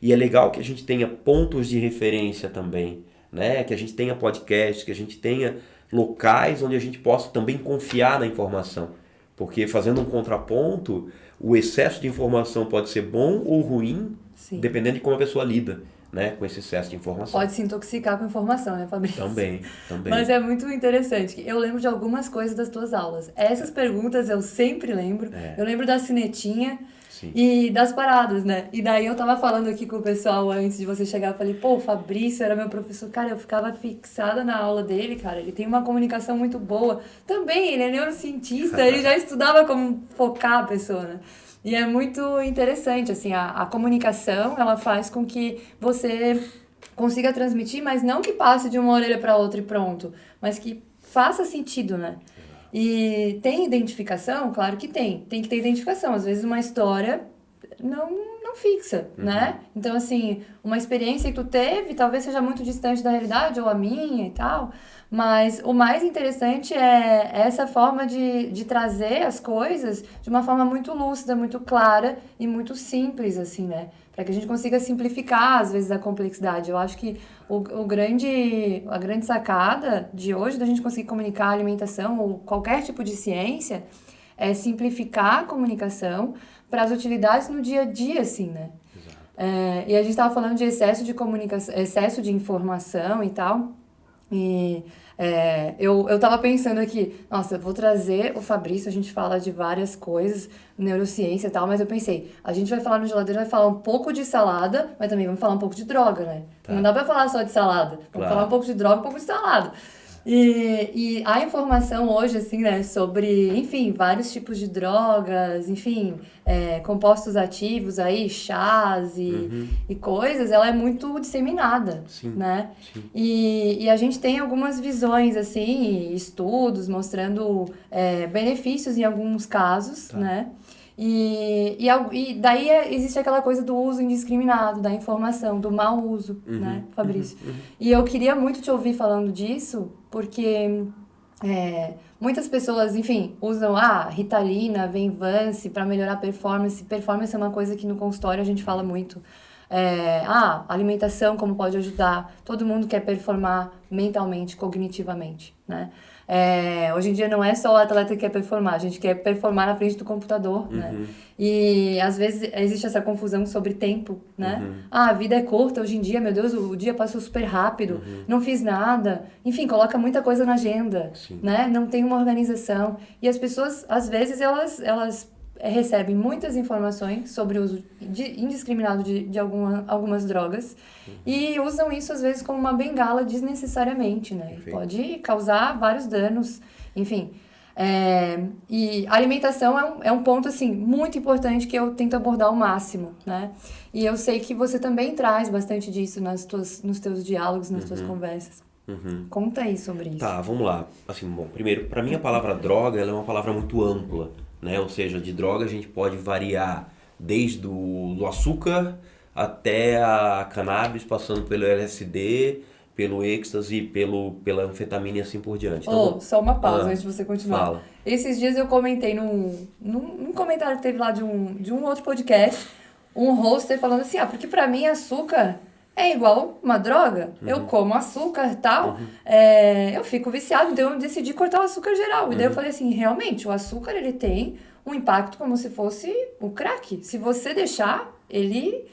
e é legal que a gente tenha pontos de referência também, né? Que a gente tenha podcasts, que a gente tenha locais onde a gente possa também confiar na informação. Porque fazendo um contraponto, o excesso de informação pode ser bom ou ruim, Sim. dependendo de como a pessoa lida, né, com esse excesso de informação. Pode se intoxicar com informação, né, Fabrício? Também. Mas é muito interessante. Eu lembro de algumas coisas das tuas aulas. Essas perguntas eu sempre lembro. Eu lembro da cinetinha. Sim. E das paradas, né? E daí eu tava falando aqui com o pessoal antes de você chegar, eu falei, pô, o Fabrício era meu professor, cara, eu ficava fixada na aula dele, cara, ele tem uma comunicação muito boa. Também, ele é neurocientista, ele já estudava como focar a pessoa, né? E é muito interessante, assim, a comunicação, ela faz com que você consiga transmitir, mas não que passe de uma orelha para outra e pronto, mas que faça sentido, né? E tem identificação? Claro que tem. Tem que ter identificação. Às vezes uma história não fixa, né? Então, assim, uma experiência que tu teve talvez seja muito distante da realidade, ou a minha e tal, mas o mais interessante é essa forma de trazer as coisas de uma forma muito lúcida, muito clara e muito simples, assim, né? Para que a gente consiga simplificar, às vezes, a complexidade. Eu acho que a grande sacada de hoje, da gente conseguir comunicar a alimentação ou qualquer tipo de ciência, é simplificar a comunicação para as utilidades no dia a dia, assim, né? E a gente estava falando de excesso de comunicação, excesso de informação e tal. E eu tava pensando aqui, nossa, eu vou trazer o Fabrício, a gente fala de várias coisas, neurociência e tal, mas eu pensei, a gente vai falar no Geladeira, vai falar um pouco de salada, mas também vamos falar um pouco de droga, né? Tá. Não dá pra falar só de salada, vamos falar um pouco de droga, um pouco de salada. E a informação hoje, assim, né, sobre, enfim, vários tipos de drogas, enfim, compostos ativos aí, chás e coisas, ela é muito disseminada, Sim, né? sim. E a gente tem algumas visões, assim, estudos mostrando benefícios em alguns casos, né? E daí existe aquela coisa do uso indiscriminado, da informação, do mau uso, né, Fabrício? E eu queria muito te ouvir falando disso, porque muitas pessoas, enfim, usam Ritalina, Venvance para melhorar a performance. Performance é uma coisa que no consultório a gente fala muito. Alimentação, como pode ajudar. Todo mundo quer performar mentalmente, cognitivamente, né? Hoje em dia não é só o atleta que quer performar, a gente quer performar na frente do computador, né? E às vezes existe essa confusão sobre tempo, né? A vida é curta hoje em dia, meu Deus, o dia passou super rápido, não fiz nada. Enfim, coloca muita coisa na agenda, né? Não tem uma organização. E as pessoas, às vezes, elas recebem muitas informações sobre o uso indiscriminado de algumas drogas e usam isso, às vezes, como uma bengala desnecessariamente, né? Pode causar vários danos, enfim. E a alimentação é um ponto, assim, muito importante que eu tento abordar ao máximo, né? E eu sei que você também traz bastante disso nos teus diálogos, nas tuas conversas. Conta aí sobre isso. Tá, vamos lá. Assim, bom, primeiro, para mim a palavra droga ela é uma palavra muito ampla, né? Ou seja, de droga a gente pode variar desde do açúcar até a cannabis, passando pelo LSD, pelo êxtase, pela anfetamina e assim por diante. Então, só uma pausa antes de você continuar. Fala. Esses dias eu comentei num comentário que teve lá de um outro podcast, um hoster falando assim, porque pra mim açúcar é igual uma droga. Eu como açúcar e tal, eu fico viciado, então eu decidi cortar o açúcar geral. E daí eu falei assim, realmente, o açúcar ele tem um impacto como se fosse o crack. Se você deixar, ele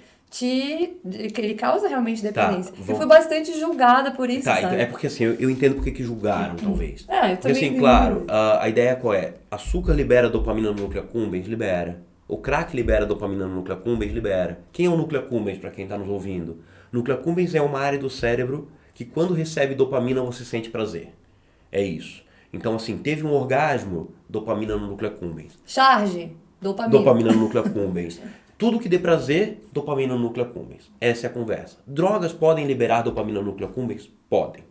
causa realmente dependência. Eu fui bastante julgada por isso, sabe? É porque assim, eu entendo porque que julgaram, talvez. Eu também. Porque assim, claro, a ideia qual é? Açúcar libera dopamina no núcleo accumbens? Libera. O crack libera dopamina no núcleo accumbens? Libera. Quem é o núcleo accumbens, para quem está nos ouvindo? Núcleo accumbens é uma área do cérebro que quando recebe dopamina você sente prazer. É isso. Então, assim, teve um orgasmo, dopamina no núcleo accumbens. Charge, dopamina. Dopamina no núcleo accumbens. Tudo que dê prazer, dopamina no núcleo accumbens. Essa é a conversa. Drogas podem liberar dopamina no núcleo accumbens? Podem.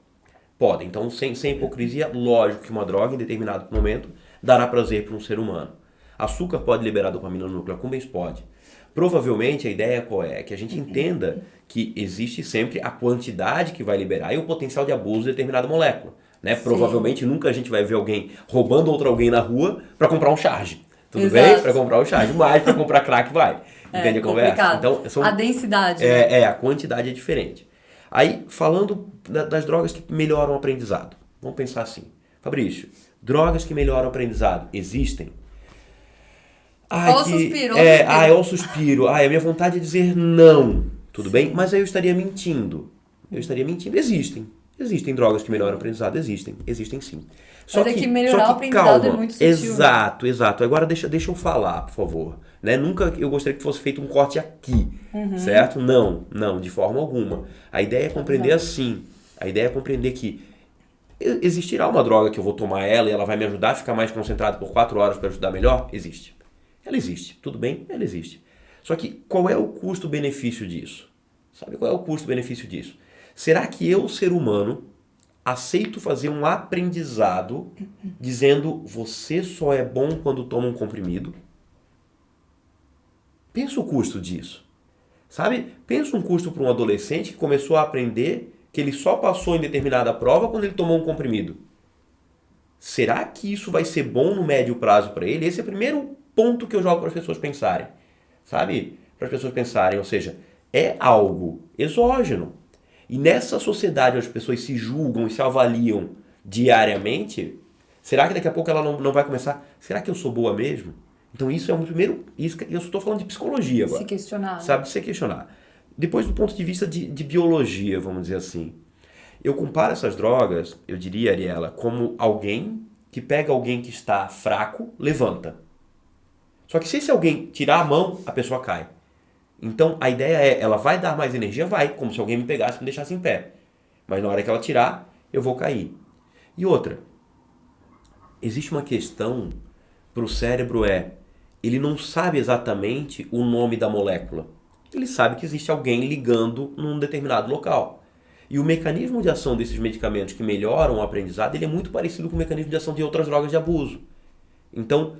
Podem. Então, sem hipocrisia, lógico que uma droga, em determinado momento, dará prazer para um ser humano. Açúcar pode liberar dopamina no núcleo accumbens? Pode. Provavelmente a ideia qual é? Que a gente entenda que existe sempre a quantidade que vai liberar e o potencial de abuso de determinada molécula. Né? Provavelmente nunca a gente vai ver alguém roubando outro alguém na rua para comprar um charge. Tudo bem? Para comprar um charge, mas para comprar crack vai. Entende a conversa? Então, a densidade. A quantidade é diferente. Aí, falando das drogas que melhoram o aprendizado. Vamos pensar assim. Fabrício, drogas que melhoram o aprendizado existem? Suspiro. É o suspiro. A minha vontade é dizer não. Tudo bem? Mas aí eu estaria mentindo. Existem drogas que melhoram o aprendizado. Existem sim. Mas que melhorar o aprendizado calma. É muito sutil. Exato. Agora deixa eu falar, por favor. Né? Nunca eu gostaria que fosse feito um corte aqui. Certo? Não, de forma alguma. A ideia é compreender assim. A ideia é compreender que existirá uma droga que eu vou tomar ela e ela vai me ajudar a ficar mais concentrado por 4 horas para ajudar melhor? Existe. Ela existe. Tudo bem? Ela existe. Só que qual é o custo-benefício disso? Sabe qual é o custo-benefício disso? Será que eu, ser humano, aceito fazer um aprendizado dizendo você só é bom quando toma um comprimido? Pensa o custo disso. Sabe? Pensa um custo para um adolescente que começou a aprender que ele só passou em determinada prova quando ele tomou um comprimido. Será que isso vai ser bom no médio prazo para ele? Esse é o primeiro ponto que eu jogo para as pessoas pensarem. Sabe? Para as pessoas pensarem, ou seja, é algo exógeno. E nessa sociedade onde as pessoas se julgam e se avaliam diariamente, será que daqui a pouco ela não vai começar? Será que eu sou boa mesmo? Então isso é o primeiro... Eu estou falando de psicologia agora. Se questionar. Sabe? Se questionar. Depois do ponto de vista de biologia, vamos dizer assim. Eu comparo essas drogas, eu diria, Ariela, como alguém que pega alguém que está fraco, levanta. Só que se esse alguém tirar a mão, a pessoa cai. Então a ideia é, ela vai dar mais energia? Vai, como se alguém me pegasse e me deixasse em pé. Mas na hora que ela tirar, eu vou cair. E outra, existe uma questão para o cérebro ele não sabe exatamente o nome da molécula. Ele sabe que existe alguém ligando num determinado local. E o mecanismo de ação desses medicamentos que melhoram o aprendizado, ele é muito parecido com o mecanismo de ação de outras drogas de abuso. Então,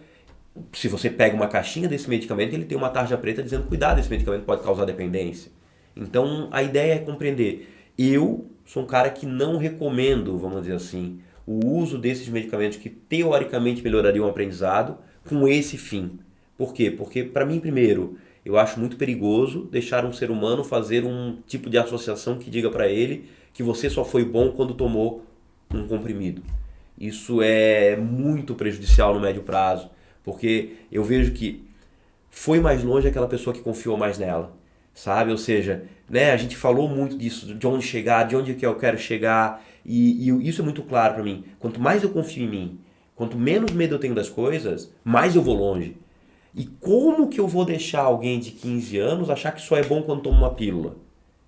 se você pega uma caixinha desse medicamento, ele tem uma tarja preta dizendo cuidado, esse medicamento pode causar dependência. Então, a ideia é compreender. Eu sou um cara que não recomendo, vamos dizer assim, o uso desses medicamentos que teoricamente melhorariam o aprendizado com esse fim. Por quê? Porque, para mim, primeiro, eu acho muito perigoso deixar um ser humano fazer um tipo de associação que diga para ele que você só foi bom quando tomou um comprimido. Isso é muito prejudicial no médio prazo, porque eu vejo que foi mais longe aquela pessoa que confiou mais nela, sabe? Ou seja, né, a gente falou muito disso, de onde chegar, de onde que eu quero chegar, e isso é muito claro para mim. Quanto mais eu confio em mim, quanto menos medo eu tenho das coisas, mais eu vou longe. E como que eu vou deixar alguém de 15 anos achar que só é bom quando toma uma pílula?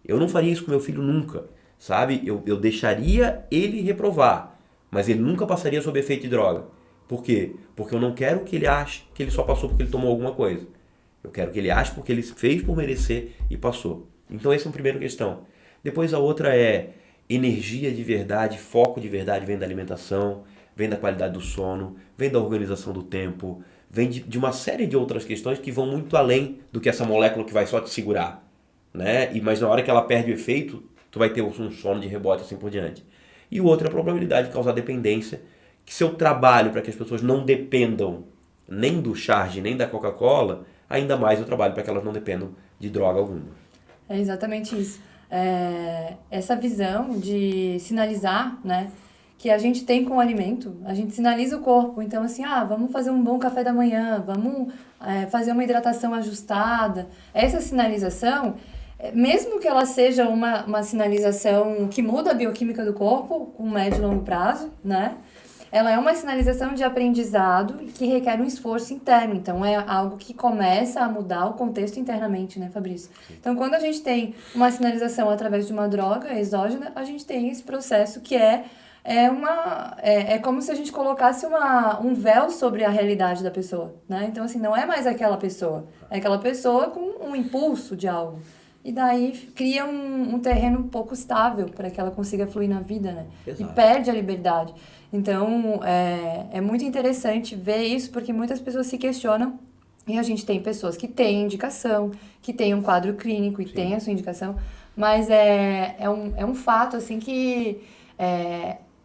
Eu não faria isso com meu filho nunca, sabe? Eu deixaria ele reprovar, mas ele nunca passaria sob efeito de droga. Por quê? Porque eu não quero que ele ache que ele só passou porque ele tomou alguma coisa. Eu quero que ele ache porque ele fez por merecer e passou. Então essa é a primeira questão. Depois a outra é energia de verdade, foco de verdade vem da alimentação, vem da qualidade do sono, vem da organização do tempo, vem de uma série de outras questões que vão muito além do que essa molécula que vai só te segurar, né? Mas na hora que ela perde o efeito, tu vai ter um sono de rebote assim por diante. E o outro é a probabilidade de causar dependência, que se eu trabalho para que as pessoas não dependam nem do charge, nem da Coca-Cola, ainda mais eu trabalho para que elas não dependam de droga alguma. É exatamente isso. Essa visão de sinalizar, né, que a gente tem com o alimento, a gente sinaliza o corpo. Então, assim, vamos fazer um bom café da manhã, vamos fazer uma hidratação ajustada. Essa sinalização, mesmo que ela seja uma sinalização que muda a bioquímica do corpo, com médio e longo prazo, né? ela é uma sinalização de aprendizado que requer um esforço interno. Então, é algo que começa a mudar o contexto internamente, né, Fabrício? Então, quando a gente tem uma sinalização através de uma droga exógena, a gente tem esse processo que é como se a gente colocasse um véu sobre a realidade da pessoa, né? Então, assim, não é mais aquela pessoa. É aquela pessoa com um impulso de algo. E daí cria um terreno um pouco estável para que ela consiga fluir na vida, né? Exato. E perde a liberdade. Então, é muito interessante ver isso, porque muitas pessoas se questionam. E a gente tem pessoas que têm indicação, que têm um quadro clínico e têm a sua indicação. Mas é um fato, assim, que...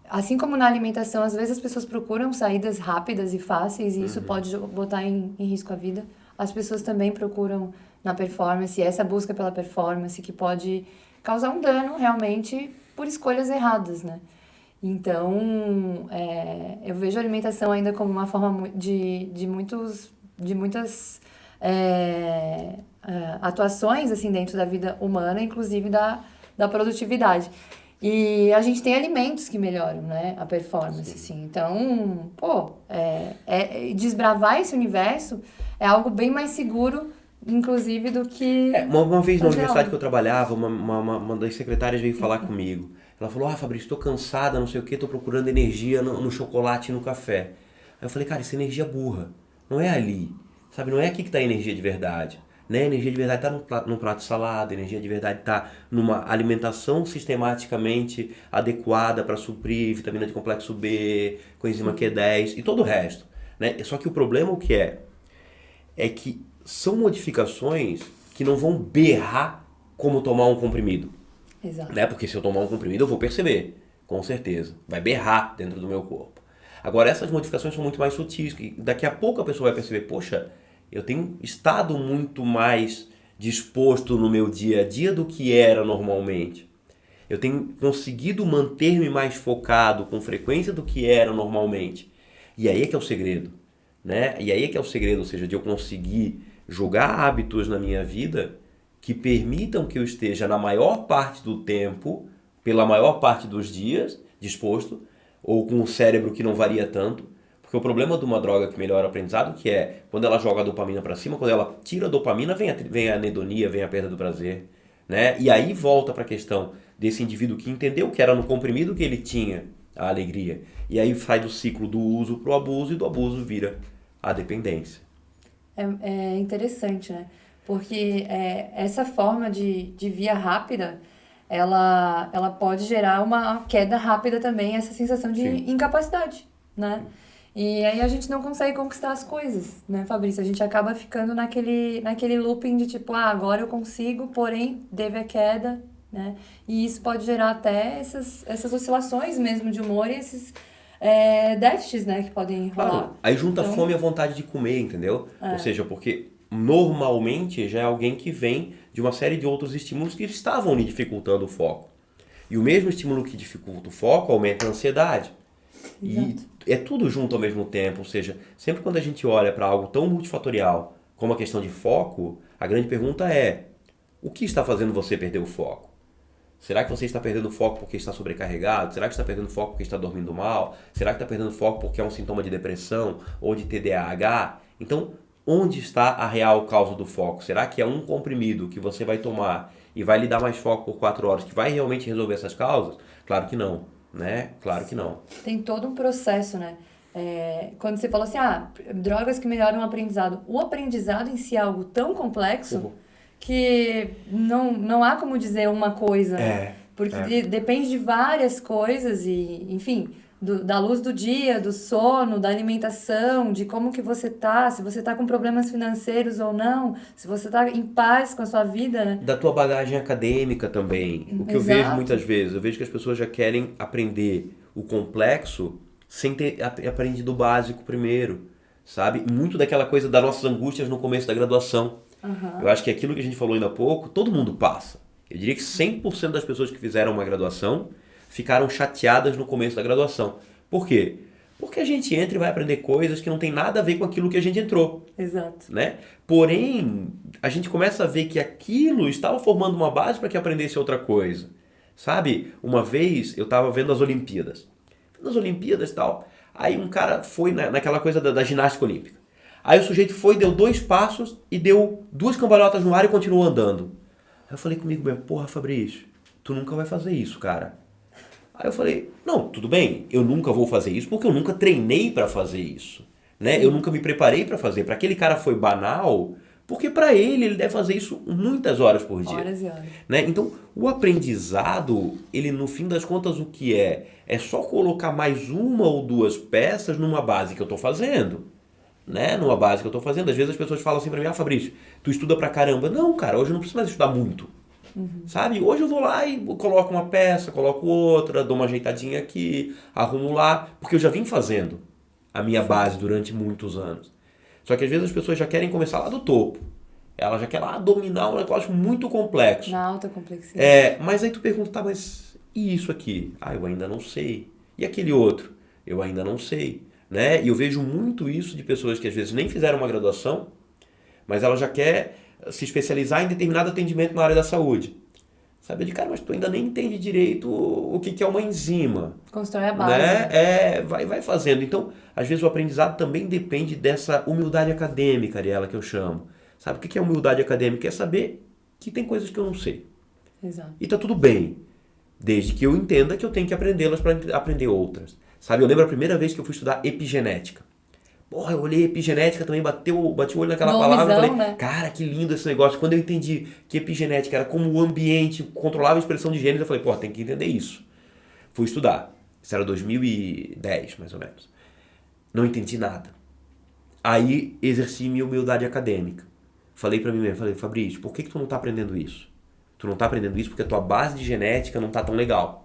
assim como na alimentação, às vezes as pessoas procuram saídas rápidas e fáceis, e isso pode botar em risco a vida. As pessoas também procuram na performance, essa busca pela performance que pode causar um dano realmente por escolhas erradas, né? Então, eu vejo a alimentação ainda como uma forma de muitas atuações assim, dentro da vida humana, inclusive da produtividade. E a gente tem alimentos que melhoram, né, a performance, assim. Então, desbravar esse universo é algo bem mais seguro, inclusive, do que... Uma vez na universidade que eu trabalhava, uma das secretárias veio falar comigo. Ela falou, Fabrício, estou cansada, não sei o que, estou procurando energia no chocolate e no café. Aí eu falei, cara, isso é energia burra. Não é ali, sabe? Não é aqui que está a energia de verdade. Né? A energia de verdade está num prato de salada, a energia de verdade está numa alimentação sistematicamente adequada para suprir vitamina de complexo B, coenzima Q10 e todo o resto. Né? Só que o problema o que é que são modificações que não vão berrar como tomar um comprimido. Exato. Né? Porque se eu tomar um comprimido eu vou perceber, com certeza. Vai berrar dentro do meu corpo. Agora essas modificações são muito mais sutis, que daqui a pouco a pessoa vai perceber, poxa, eu tenho estado muito mais disposto no meu dia a dia do que era normalmente. Eu tenho conseguido manter-me mais focado com frequência do que era normalmente. E aí é que é o segredo, né? E aí é que é o segredo, ou seja, de eu conseguir jogar hábitos na minha vida que permitam que eu esteja na maior parte do tempo, pela maior parte dos dias, disposto, ou com um cérebro que não varia tanto. Porque o problema de uma droga que melhora o aprendizado, que é quando ela joga a dopamina para cima, quando ela tira a dopamina, vem a anedonia, vem a perda do prazer. Né? E aí volta para a questão desse indivíduo que entendeu que era no comprimido que ele tinha a alegria. E aí sai do ciclo do uso para o abuso e do abuso vira a dependência. É interessante, né? Porque essa forma de via rápida, ela pode gerar uma queda rápida também, essa sensação de incapacidade, né? E aí a gente não consegue conquistar as coisas, né, Fabrício? A gente acaba ficando naquele looping de tipo, agora eu consigo, porém teve a queda, né? E isso pode gerar até essas oscilações mesmo de humor e esses déficits, né, que podem rolar. Claro, aí junta a fome e a vontade de comer, entendeu? Ou seja, porque normalmente já é alguém que vem de uma série de outros estímulos que estavam lhe dificultando o foco. E o mesmo estímulo que dificulta o foco aumenta a ansiedade. Exato. E é tudo junto ao mesmo tempo, ou seja, sempre quando a gente olha para algo tão multifatorial como a questão de foco, a grande pergunta é, o que está fazendo você perder o foco? Será que você está perdendo o foco porque está sobrecarregado? Será que está perdendo foco porque está dormindo mal? Será que está perdendo foco porque é um sintoma de depressão ou de TDAH? Então, onde está a real causa do foco? Será que é um comprimido que você vai tomar e vai lhe dar mais foco por 4 horas que vai realmente resolver essas causas? Claro que não. Né? Claro que não. Tem todo um processo, né? Quando você falou assim, drogas que melhoram o aprendizado em si é algo tão complexo que não há como dizer uma coisa, né? Porque depende de várias coisas e, enfim, da luz do dia, do sono, da alimentação, de como que você tá, se você tá com problemas financeiros ou não, se você tá em paz com a sua vida, né? Da tua bagagem acadêmica também. O que eu vejo muitas vezes, eu vejo que as pessoas já querem aprender o complexo sem ter aprendido o básico primeiro, sabe? Muito daquela coisa das nossas angústias no começo da graduação. Eu acho que aquilo que a gente falou ainda há pouco, todo mundo passa. Eu diria que 100% das pessoas que fizeram uma graduação ficaram chateadas no começo da graduação. Por quê? Porque a gente entra e vai aprender coisas que não tem nada a ver com aquilo que a gente entrou. Exato. Né? Porém, a gente começa a ver que aquilo estava formando uma base para que aprendesse outra coisa. Sabe? Uma vez eu estava vendo as Olimpíadas. Nas Olimpíadas e tal, Aí um cara foi naquela coisa da ginástica olímpica. Aí o sujeito foi, deu 2 passos e deu 2 cambalhotas no ar e continuou andando. Aí eu falei comigo mesmo, porra, Fabrício, tu nunca vai fazer isso, cara. Aí eu falei, não, tudo bem, eu nunca vou fazer isso porque eu nunca treinei pra fazer isso. Né? Eu nunca me preparei pra fazer. Pra aquele cara foi banal, porque pra ele deve fazer isso muitas horas por dia. Horas e horas. Né? Então, o aprendizado, ele no fim das contas o que é? É só colocar mais 1 ou 2 peças numa base que eu tô fazendo. Né? Numa base que eu tô fazendo. Às vezes as pessoas falam assim pra mim, ah, Fabrício, tu estuda pra caramba. Não, cara, hoje eu não preciso mais estudar muito. Sabe? Hoje eu vou lá e coloco uma peça, coloco outra, dou uma ajeitadinha aqui, arrumo lá, porque eu já vim fazendo a minha base durante muitos anos. Só que às vezes as pessoas já querem começar lá do topo. Ela já quer lá dominar um negócio muito complexo. Na alta complexidade. Mas aí tu pergunta, tá, mas e isso aqui? Ah, eu ainda não sei. E aquele outro? Eu ainda não sei. Né? E eu vejo muito isso de pessoas que às vezes nem fizeram uma graduação, mas ela já quer se especializar em determinado atendimento na área da saúde. Sabe, de cara, mas tu ainda nem entende direito o que é uma enzima. Constrói a base. Né? Vai fazendo. Então, às vezes o aprendizado também depende dessa humildade acadêmica, Ariela, que eu chamo. Sabe, o que é humildade acadêmica? É saber que tem coisas que eu não sei. Exato. E tá tudo bem, desde que eu entenda que eu tenho que aprendê-las para aprender outras. Sabe, eu lembro a primeira vez que eu fui estudar epigenética. Porra, eu olhei epigenética também, bati o olho naquela palavra e falei, né? cara, que lindo esse negócio. Quando eu entendi que epigenética era como o ambiente controlava a expressão de genes, eu falei, porra, tem que entender isso. Fui estudar. Isso era 2010, mais ou menos. Não entendi nada. Aí exerci minha humildade acadêmica. Falei pra mim mesmo, falei, Fabrício, por que tu não tá aprendendo isso? Tu não tá aprendendo isso porque a tua base de genética não tá tão legal.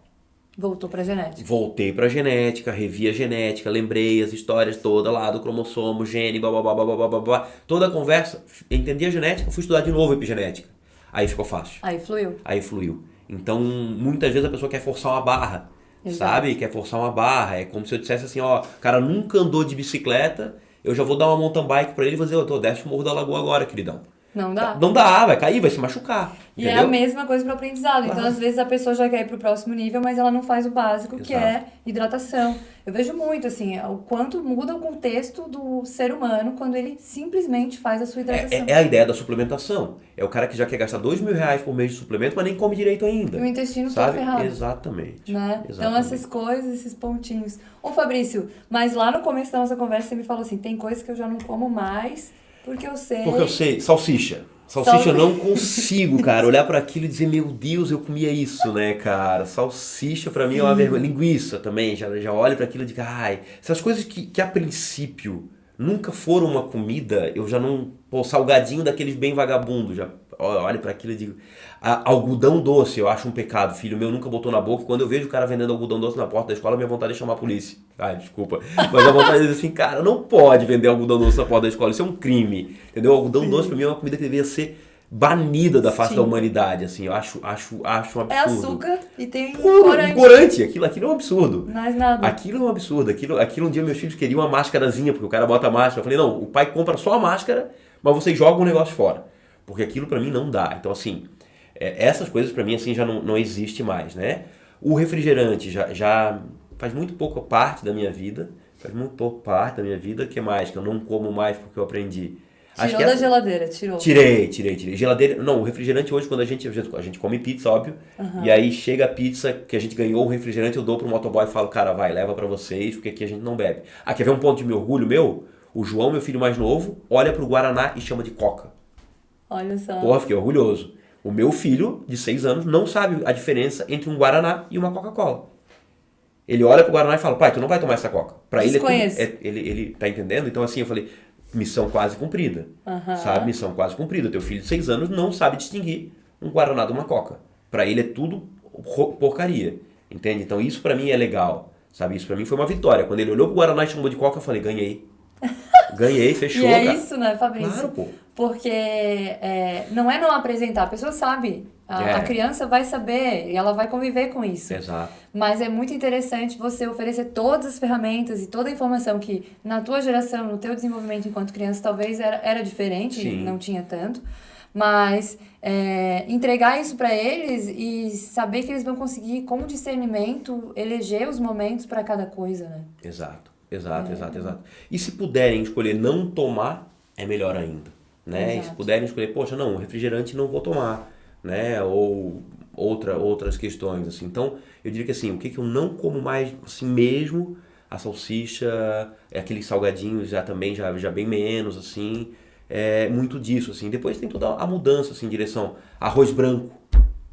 Voltou pra genética. Voltei pra genética, revi a genética, lembrei as histórias todas lá do cromossomo, gene, blá blá blá blá blá blá blá. Toda a conversa, entendi a genética, fui estudar de novo epigenética. Aí ficou fácil. Aí fluiu. Então, muitas vezes a pessoa quer forçar uma barra, sabe? Quer forçar uma barra. É como se eu dissesse assim, ó, o cara nunca andou de bicicleta, eu já vou dar uma mountain bike pra ele e vou dizer, desce o Morro da Lagoa agora, queridão. Não dá. Não dá, vai cair, vai se machucar. E entendeu? é a mesma coisa para o aprendizado. Então, às vezes, a pessoa já quer ir para o próximo nível, mas ela não faz o básico, que é hidratação. Eu vejo muito, assim, o quanto muda o contexto do ser humano quando ele simplesmente faz a sua hidratação. É a ideia da suplementação. É o cara que já quer gastar R$2.000 por mês de suplemento, mas nem come direito ainda. E o intestino sabe? tá ferrado. Exatamente. Né? Então, essas coisas, esses pontinhos. Ô, Fabrício, mas lá no começo da nossa conversa, você me falou assim, tem coisas que eu já não como mais, porque eu sei... Salsicha. Salsicha eu não consigo, cara, olhar pra aquilo e dizer, meu Deus, eu comia isso, né, cara? Salsicha pra mim é uma vergonha. Linguiça também, já olho pra aquilo e digo, ai, essas coisas que a princípio nunca foram uma comida, eu já não... Pô, salgadinho daqueles bem vagabundos, já olho pra aquilo e digo... Algodão doce, eu acho um pecado, filho meu nunca botou na boca. Quando eu vejo o cara vendendo algodão doce na porta da escola, minha vontade é chamar a polícia. Ai, desculpa. Mas a vontade é dizer assim, cara, não pode vender algodão doce na porta da escola, isso é um crime. Entendeu? Algodão doce pra mim é uma comida que deveria ser banida da face da humanidade, assim, eu acho um absurdo. É açúcar e tem corante. Aquilo é um absurdo. Mais nada. Aquilo é um absurdo. Aquilo um dia meus filhos queriam uma máscarazinha, porque o cara bota a máscara. Eu falei, não, o pai compra só a máscara, mas vocês jogam o negócio fora. Porque aquilo pra mim não dá. Então, assim, essas coisas pra mim assim já não existe mais, né? O refrigerante já faz muito pouco parte da minha vida. O que mais? Que eu não como mais porque eu aprendi. Tirou da geladeira, tirou. Tirei. Geladeira, não, o refrigerante hoje, quando a gente come pizza, óbvio, e aí chega a pizza que a gente ganhou o refrigerante, eu dou pro motoboy e falo, cara, vai, leva pra vocês, porque aqui a gente não bebe. Quer ver um ponto de orgulho meu? O João, meu filho mais novo, olha pro Guaraná e chama de Coca. Olha só. Porra, fiquei orgulhoso. O meu filho, de 6 anos, não sabe a diferença entre um Guaraná e uma Coca-Cola. Ele olha pro Guaraná e fala, pai, tu não vai tomar essa Coca. Pra ele, ele tá entendendo? Então assim, eu falei, missão quase cumprida. Sabe? Missão quase cumprida. Teu filho de 6 anos não sabe distinguir um Guaraná de uma Coca. Pra ele é tudo porcaria. Entende? então isso pra mim é legal. Sabe? Isso pra mim foi uma vitória. Quando ele olhou pro Guaraná e chamou de Coca, eu falei, ganhei. Ganhei, fechou, e é cara. isso, né, Fabrício? Claro, pô. Porque não é não apresentar, a pessoa sabe. A criança vai saber e ela vai conviver com isso. Exato. Mas é muito interessante você oferecer todas as ferramentas e toda a informação que na tua geração, no teu desenvolvimento enquanto criança, talvez era diferente, Sim. Não tinha tanto. Mas entregar isso para eles e saber que eles vão conseguir, com discernimento, eleger os momentos para cada coisa, né? Exato. Exato. E se puderem escolher não tomar, é melhor ainda, né? Exato. E se puderem escolher, poxa, não, refrigerante não vou tomar, né? Ou outras questões, assim. Então, eu diria que assim, o que que eu não como mais, assim mesmo, a salsicha, aqueles salgadinhos já bem menos, assim, é muito disso, assim. Depois tem toda a mudança, assim, em direção arroz branco,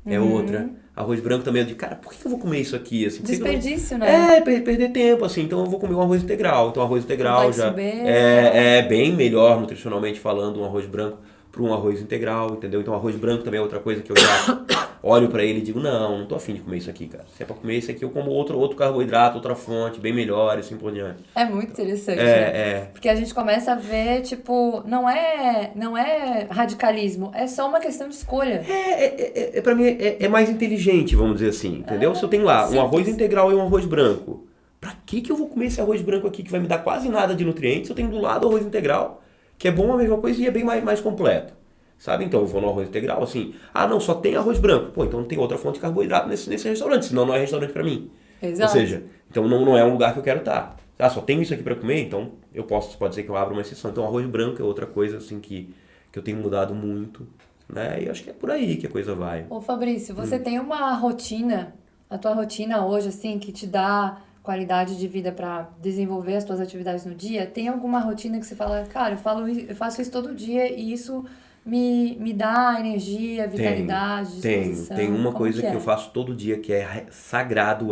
é outra. Arroz branco também, eu digo, cara, por que eu vou comer isso aqui? Assim, por que que eu não- Desperdício, né? perder tempo, assim, então eu vou comer um arroz integral. Então arroz integral Complexo já B. é bem melhor nutricionalmente falando um arroz branco para um arroz integral, entendeu? Então arroz branco também é outra coisa que eu já olho para ele e digo, não tô afim de comer isso aqui, cara. Se é para comer isso aqui, eu como outro carboidrato, outra fonte, bem melhor, e assim por diante. É muito interessante, né? É, Porque a gente começa a ver, tipo, não é radicalismo, é só uma questão de escolha. Pra mim é mais inteligente, vamos dizer assim, entendeu? Se eu tenho lá um arroz simples. integral e um arroz branco, pra que eu vou comer esse arroz branco aqui que vai me dar quase nada de nutrientes? Eu tenho do lado o arroz integral, que é bom a mesma coisa e é bem mais completo. Sabe? Então eu vou no arroz integral, assim, não, só tem arroz branco. Pô, então não tem outra fonte de carboidrato nesse restaurante, senão não é restaurante pra mim. Ou Exato. seja, então não é um lugar que eu quero estar. Só tenho isso aqui pra comer, então pode ser que eu abra uma exceção. Então arroz branco é outra coisa, assim, que eu tenho mudado muito, né? E acho que é por aí que a coisa vai. Ô Fabrício, você tem uma rotina, a tua rotina hoje, assim, que te dá qualidade de vida pra desenvolver as tuas atividades no dia? Tem alguma rotina que você fala, cara, eu faço isso todo dia e isso me dá energia, vitalidade, disposição? Tem uma Como coisa que é? eu faço todo dia que é sagrado,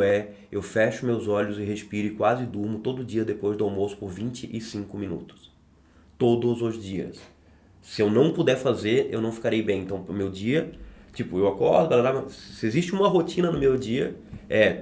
eu fecho meus olhos e respiro e quase durmo todo dia depois do almoço por 25 minutos. Todos os dias. Se eu não puder fazer, eu não ficarei bem. Então, o meu dia, tipo, eu acordo, se existe uma rotina no meu dia,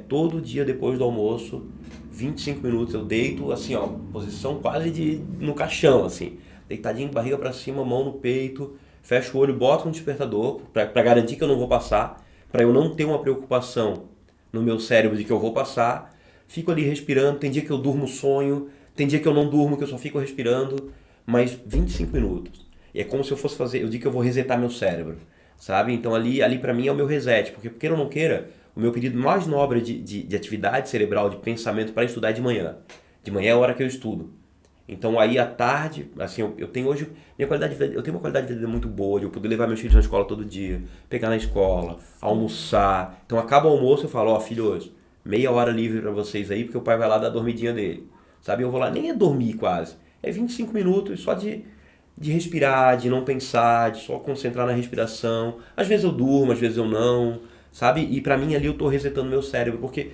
todo dia depois do almoço, 25 minutos eu deito, assim, ó, posição quase no caixão, assim, deitadinho, barriga pra cima, mão no peito, fecho o olho, boto um despertador pra garantir que eu não vou passar, pra eu não ter uma preocupação no meu cérebro de que eu vou passar, fico ali respirando, tem dia que eu durmo sonho, tem dia que eu não durmo, que eu só fico respirando, mas 25 minutos. E é como se eu fosse fazer, eu digo que eu vou resetar meu cérebro, sabe? Então ali para mim é o meu reset, porque queira ou não queira, o meu pedido mais nobre de atividade cerebral, de pensamento para estudar é de manhã. De manhã é a hora que eu estudo. Então aí à tarde, assim, eu tenho hoje, eu tenho uma qualidade de vida muito boa, de eu poder levar meus filhos na escola todo dia, pegar na escola, almoçar. Então acaba o almoço, eu falo, filhos, meia hora livre para vocês aí, porque o pai vai lá dar a dormidinha dele. Sabe? Eu vou lá, nem é dormir quase, é 25 minutos só de respirar, de não pensar, de só concentrar na respiração. Às vezes eu durmo, às vezes eu não, sabe? E pra mim ali eu tô resetando meu cérebro, porque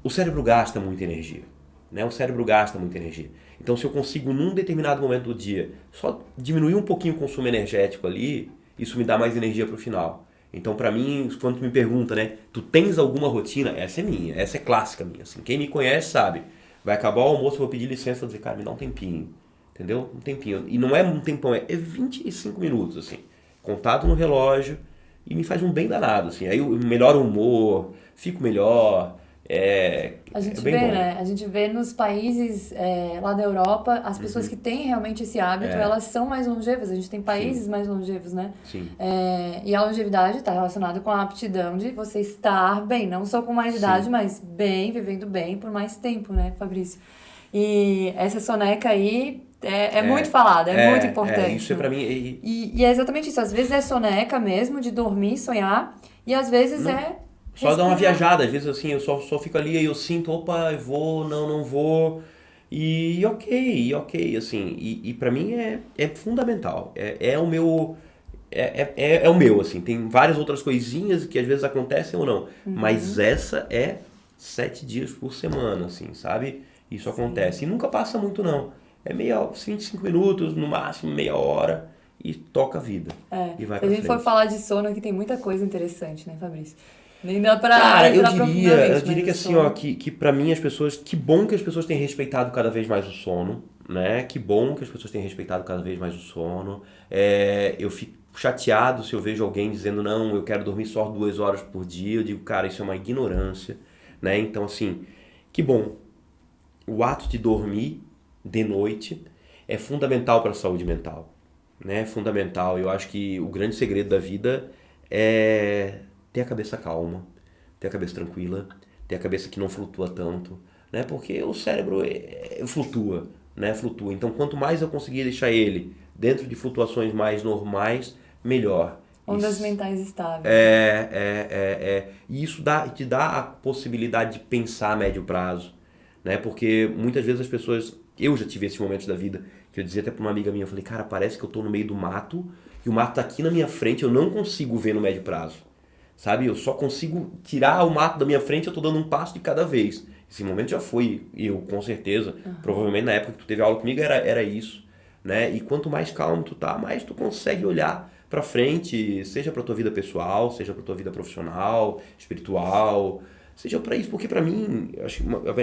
o cérebro gasta muita energia, né? O cérebro gasta muita energia. Então se eu consigo num determinado momento do dia só diminuir um pouquinho o consumo energético ali, isso me dá mais energia pro final. Então pra mim, quando tu me pergunta, né, tu tens alguma rotina? Essa é minha, essa é clássica minha, assim. Quem me conhece sabe. Vai acabar o almoço, eu vou pedir licença, vou dizer, cara, me dá um tempinho. Entendeu? Um tempinho. E não é um tempão, é 25 minutos, assim. Contado no relógio e me faz um bem danado, assim. Aí eu melhoro o humor, fico melhor. A gente bem vê, bom. né? A gente vê nos países lá da Europa, as pessoas que têm realmente esse hábito, elas são mais longevas. A gente tem países mais longevos, né? Sim. E a longevidade está relacionada com a aptidão de você estar bem, não só com mais idade, mas bem, vivendo bem por mais tempo, né, Fabrício? E essa soneca aí é muito falada, é muito importante. Isso é pra mim. E é exatamente isso. Às vezes é soneca mesmo, de dormir, sonhar, e às vezes Só dar uma respirar. viajada, às vezes assim, eu só fico ali e eu sinto, opa, eu vou, não vou. E ok, assim. E pra mim é fundamental. É o meu. É o meu, assim. Tem várias outras coisinhas que às vezes acontecem ou não. Mas essa é 7 dias por semana, assim, sabe? Isso acontece. E nunca passa muito, não. É 25 minutos, no máximo meia hora. E toca a vida. E vai Se pra a gente frente. for falar de sono aqui, tem muita coisa interessante, né, Fabrício? Nem dá pra Cara, eu entrar diria profundamente, que mas o assim, sono- ó, que pra mim as pessoas, que bom que as pessoas têm respeitado cada vez mais o sono, né? Que bom que as pessoas têm respeitado cada vez mais o sono. Eu fico chateado se eu vejo alguém dizendo, não, eu quero dormir só 2 horas por dia. Eu digo, cara, isso é uma ignorância, né? Então, assim, que bom. O ato de dormir de noite é fundamental para a saúde mental, né? É fundamental. Eu acho que o grande segredo da vida é ter a cabeça calma, ter a cabeça tranquila, ter a cabeça que não flutua tanto, né? Porque o cérebro flutua, né? Flutua. Então, quanto mais eu conseguir deixar ele dentro de flutuações mais normais, melhor. Ondas mentais estáveis. E isso te dá a possibilidade de pensar a médio prazo, né? Porque muitas vezes as pessoas... Eu já tive esses momentos da vida que eu dizia até para uma amiga minha, eu falei, cara, parece que eu tô no meio do mato e o mato tá aqui na minha frente, eu não consigo ver no médio prazo. Sabe? Eu só consigo tirar o mato da minha frente, eu tô dando um passo de cada vez. Esse momento já foi eu, com certeza. Provavelmente na época que tu teve aula comigo era isso, né? E quanto mais calmo tu tá, mais tu consegue olhar pra frente, seja pra tua vida pessoal, seja pra tua vida profissional, espiritual, seja pra isso. Porque pra mim,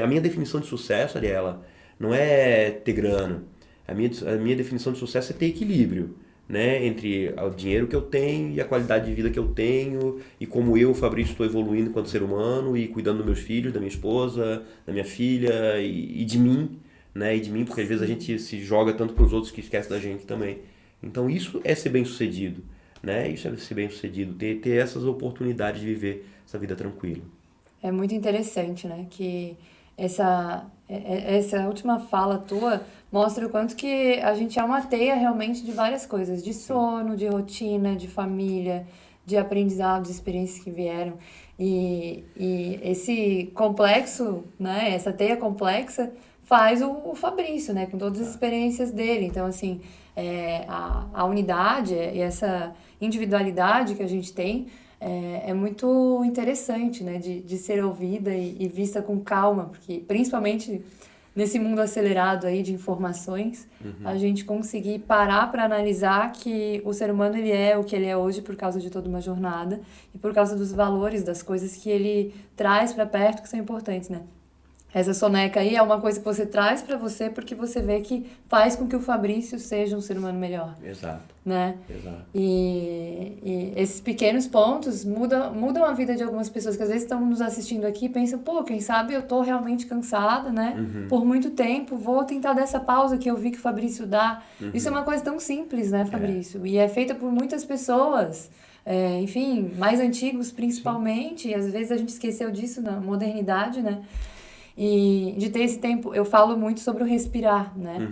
a minha definição de sucesso, Ariela, não é ter grana. A minha definição de sucesso é ter equilíbrio, né, entre o dinheiro que eu tenho e a qualidade de vida que eu tenho e como eu, Fabrício, estou evoluindo enquanto ser humano e cuidando dos meus filhos, da minha esposa, da minha filha e de mim, né, e de mim, porque às vezes a gente se joga tanto para os outros que esquece da gente também. Então isso é ser bem-sucedido, né, isso é ser bem-sucedido, ter essas oportunidades de viver essa vida tranquila. É muito interessante, né, que essa última fala tua mostra o quanto que a gente é uma teia realmente de várias coisas, de sono, de rotina, de família, de aprendizado, de experiências que vieram. E esse complexo, né, essa teia complexa faz o Fabrício, né, com todas as experiências dele. Então, assim, a unidade e essa individualidade que a gente tem é muito interessante, né, de ser ouvida e vista com calma, porque principalmente nesse mundo acelerado aí de informações, a gente conseguir parar para analisar que o ser humano ele é o que ele é hoje por causa de toda uma jornada e por causa dos valores, das coisas que ele traz para perto que são importantes, né? Essa soneca aí é uma coisa que você traz para você porque você vê que faz com que o Fabrício seja um ser humano melhor. Exato. Né? Exato. E esses pequenos pontos mudam a vida de algumas pessoas que às vezes estão nos assistindo aqui e pensam, pô, quem sabe eu tô realmente cansada, né? Por muito tempo, vou tentar dar essa pausa que eu vi que o Fabrício dá. Isso é uma coisa tão simples, né, Fabrício? E é feita por muitas pessoas. Enfim, mais antigos principalmente, e às vezes a gente esqueceu disso na modernidade, né? E de ter esse tempo, eu falo muito sobre o respirar, né?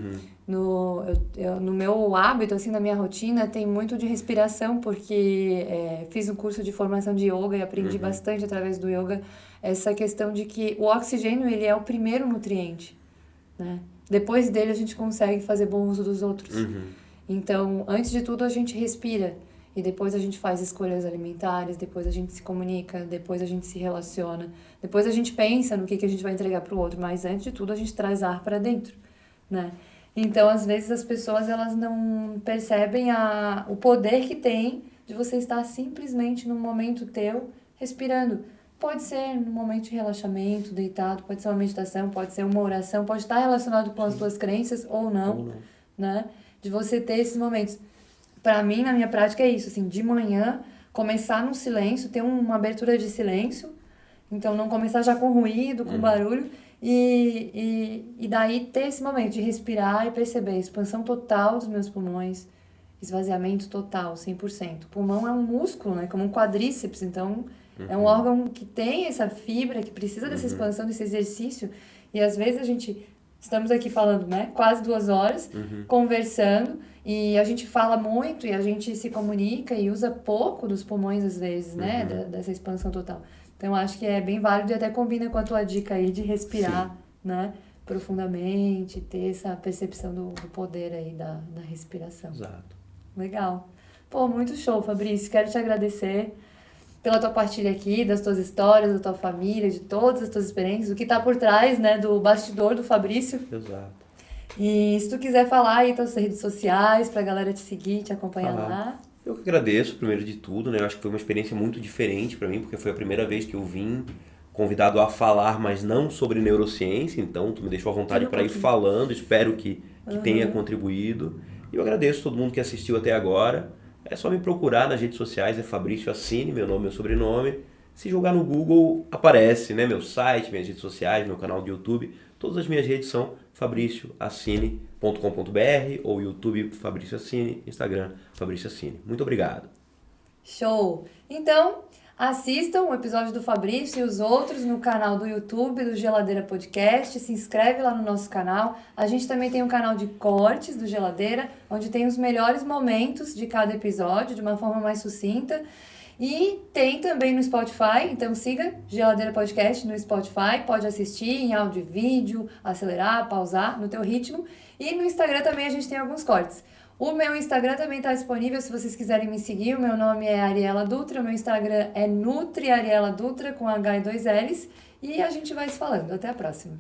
No meu hábito, assim, na minha rotina, tem muito de respiração, porque fiz um curso de formação de yoga e aprendi bastante através do yoga essa questão de que o oxigênio, ele é o primeiro nutriente, né? Depois dele, a gente consegue fazer bom uso dos outros. Então, antes de tudo, a gente respira. E depois a gente faz escolhas alimentares, depois a gente se comunica, depois a gente se relaciona, depois a gente pensa no que a gente vai entregar para o outro, mas antes de tudo a gente traz ar para dentro, né? Então, às vezes as pessoas elas não percebem o poder que tem de você estar simplesmente num momento teu respirando. Pode ser num momento de relaxamento, deitado, pode ser uma meditação, pode ser uma oração, pode estar relacionado com as tuas crenças ou não, né? De você ter esses momentos. Pra mim, na minha prática, é isso, assim, de manhã, começar no silêncio, ter uma abertura de silêncio, então não começar já com ruído, com barulho, e daí ter esse momento de respirar e perceber a expansão total dos meus pulmões, esvaziamento total, 100%. O pulmão é um músculo, né, como um quadríceps, então é um órgão que tem essa fibra, que precisa dessa expansão, desse exercício, e às vezes estamos aqui falando, né, quase 2 horas, conversando, e a gente fala muito e a gente se comunica e usa pouco dos pulmões às vezes, né, dessa expansão total. Então, acho que é bem válido e até combina com a tua dica aí de respirar, né, profundamente, ter essa percepção do poder aí da respiração. Exato. Legal. Pô, muito show, Fabrício. Quero te agradecer pela tua partilha aqui, das tuas histórias, da tua família, de todas as tuas experiências, o que tá por trás, né, do bastidor do Fabrício. Exato. E se tu quiser falar aí tuas redes sociais pra galera te seguir, te acompanhar lá. Eu que agradeço, primeiro de tudo, né? Eu acho que foi uma experiência muito diferente para mim, porque foi a primeira vez que eu vim convidado a falar, mas não sobre neurociência, então tu me deixou à vontade para ir falando, espero que tenha contribuído. E eu agradeço todo mundo que assistiu até agora. É só me procurar nas redes sociais, é Fabrício Assini, meu nome e meu sobrenome. Se jogar no Google, aparece, né? Meu site, minhas redes sociais, meu canal de YouTube. Todas as minhas redes são fabricioassini.com.br ou YouTube Fabrício Assini, Instagram Fabrício Assini. Muito obrigado. Show! Então, Assistam o episódio do Fabrício e os outros no canal do YouTube do Geladeira Podcast. Se inscreve lá no nosso canal. A gente também tem um canal de cortes do Geladeira, onde tem os melhores momentos de cada episódio, de uma forma mais sucinta. E tem também no Spotify, então siga Geladeira Podcast no Spotify, pode assistir em áudio e vídeo, acelerar, pausar no teu ritmo. E no Instagram também a gente tem alguns cortes. O meu Instagram também está disponível se vocês quiserem me seguir. O meu nome é Ariela Dutra, o meu Instagram é NutriAriela Dutra com H e 2 L's. E a gente vai se falando. Até a próxima.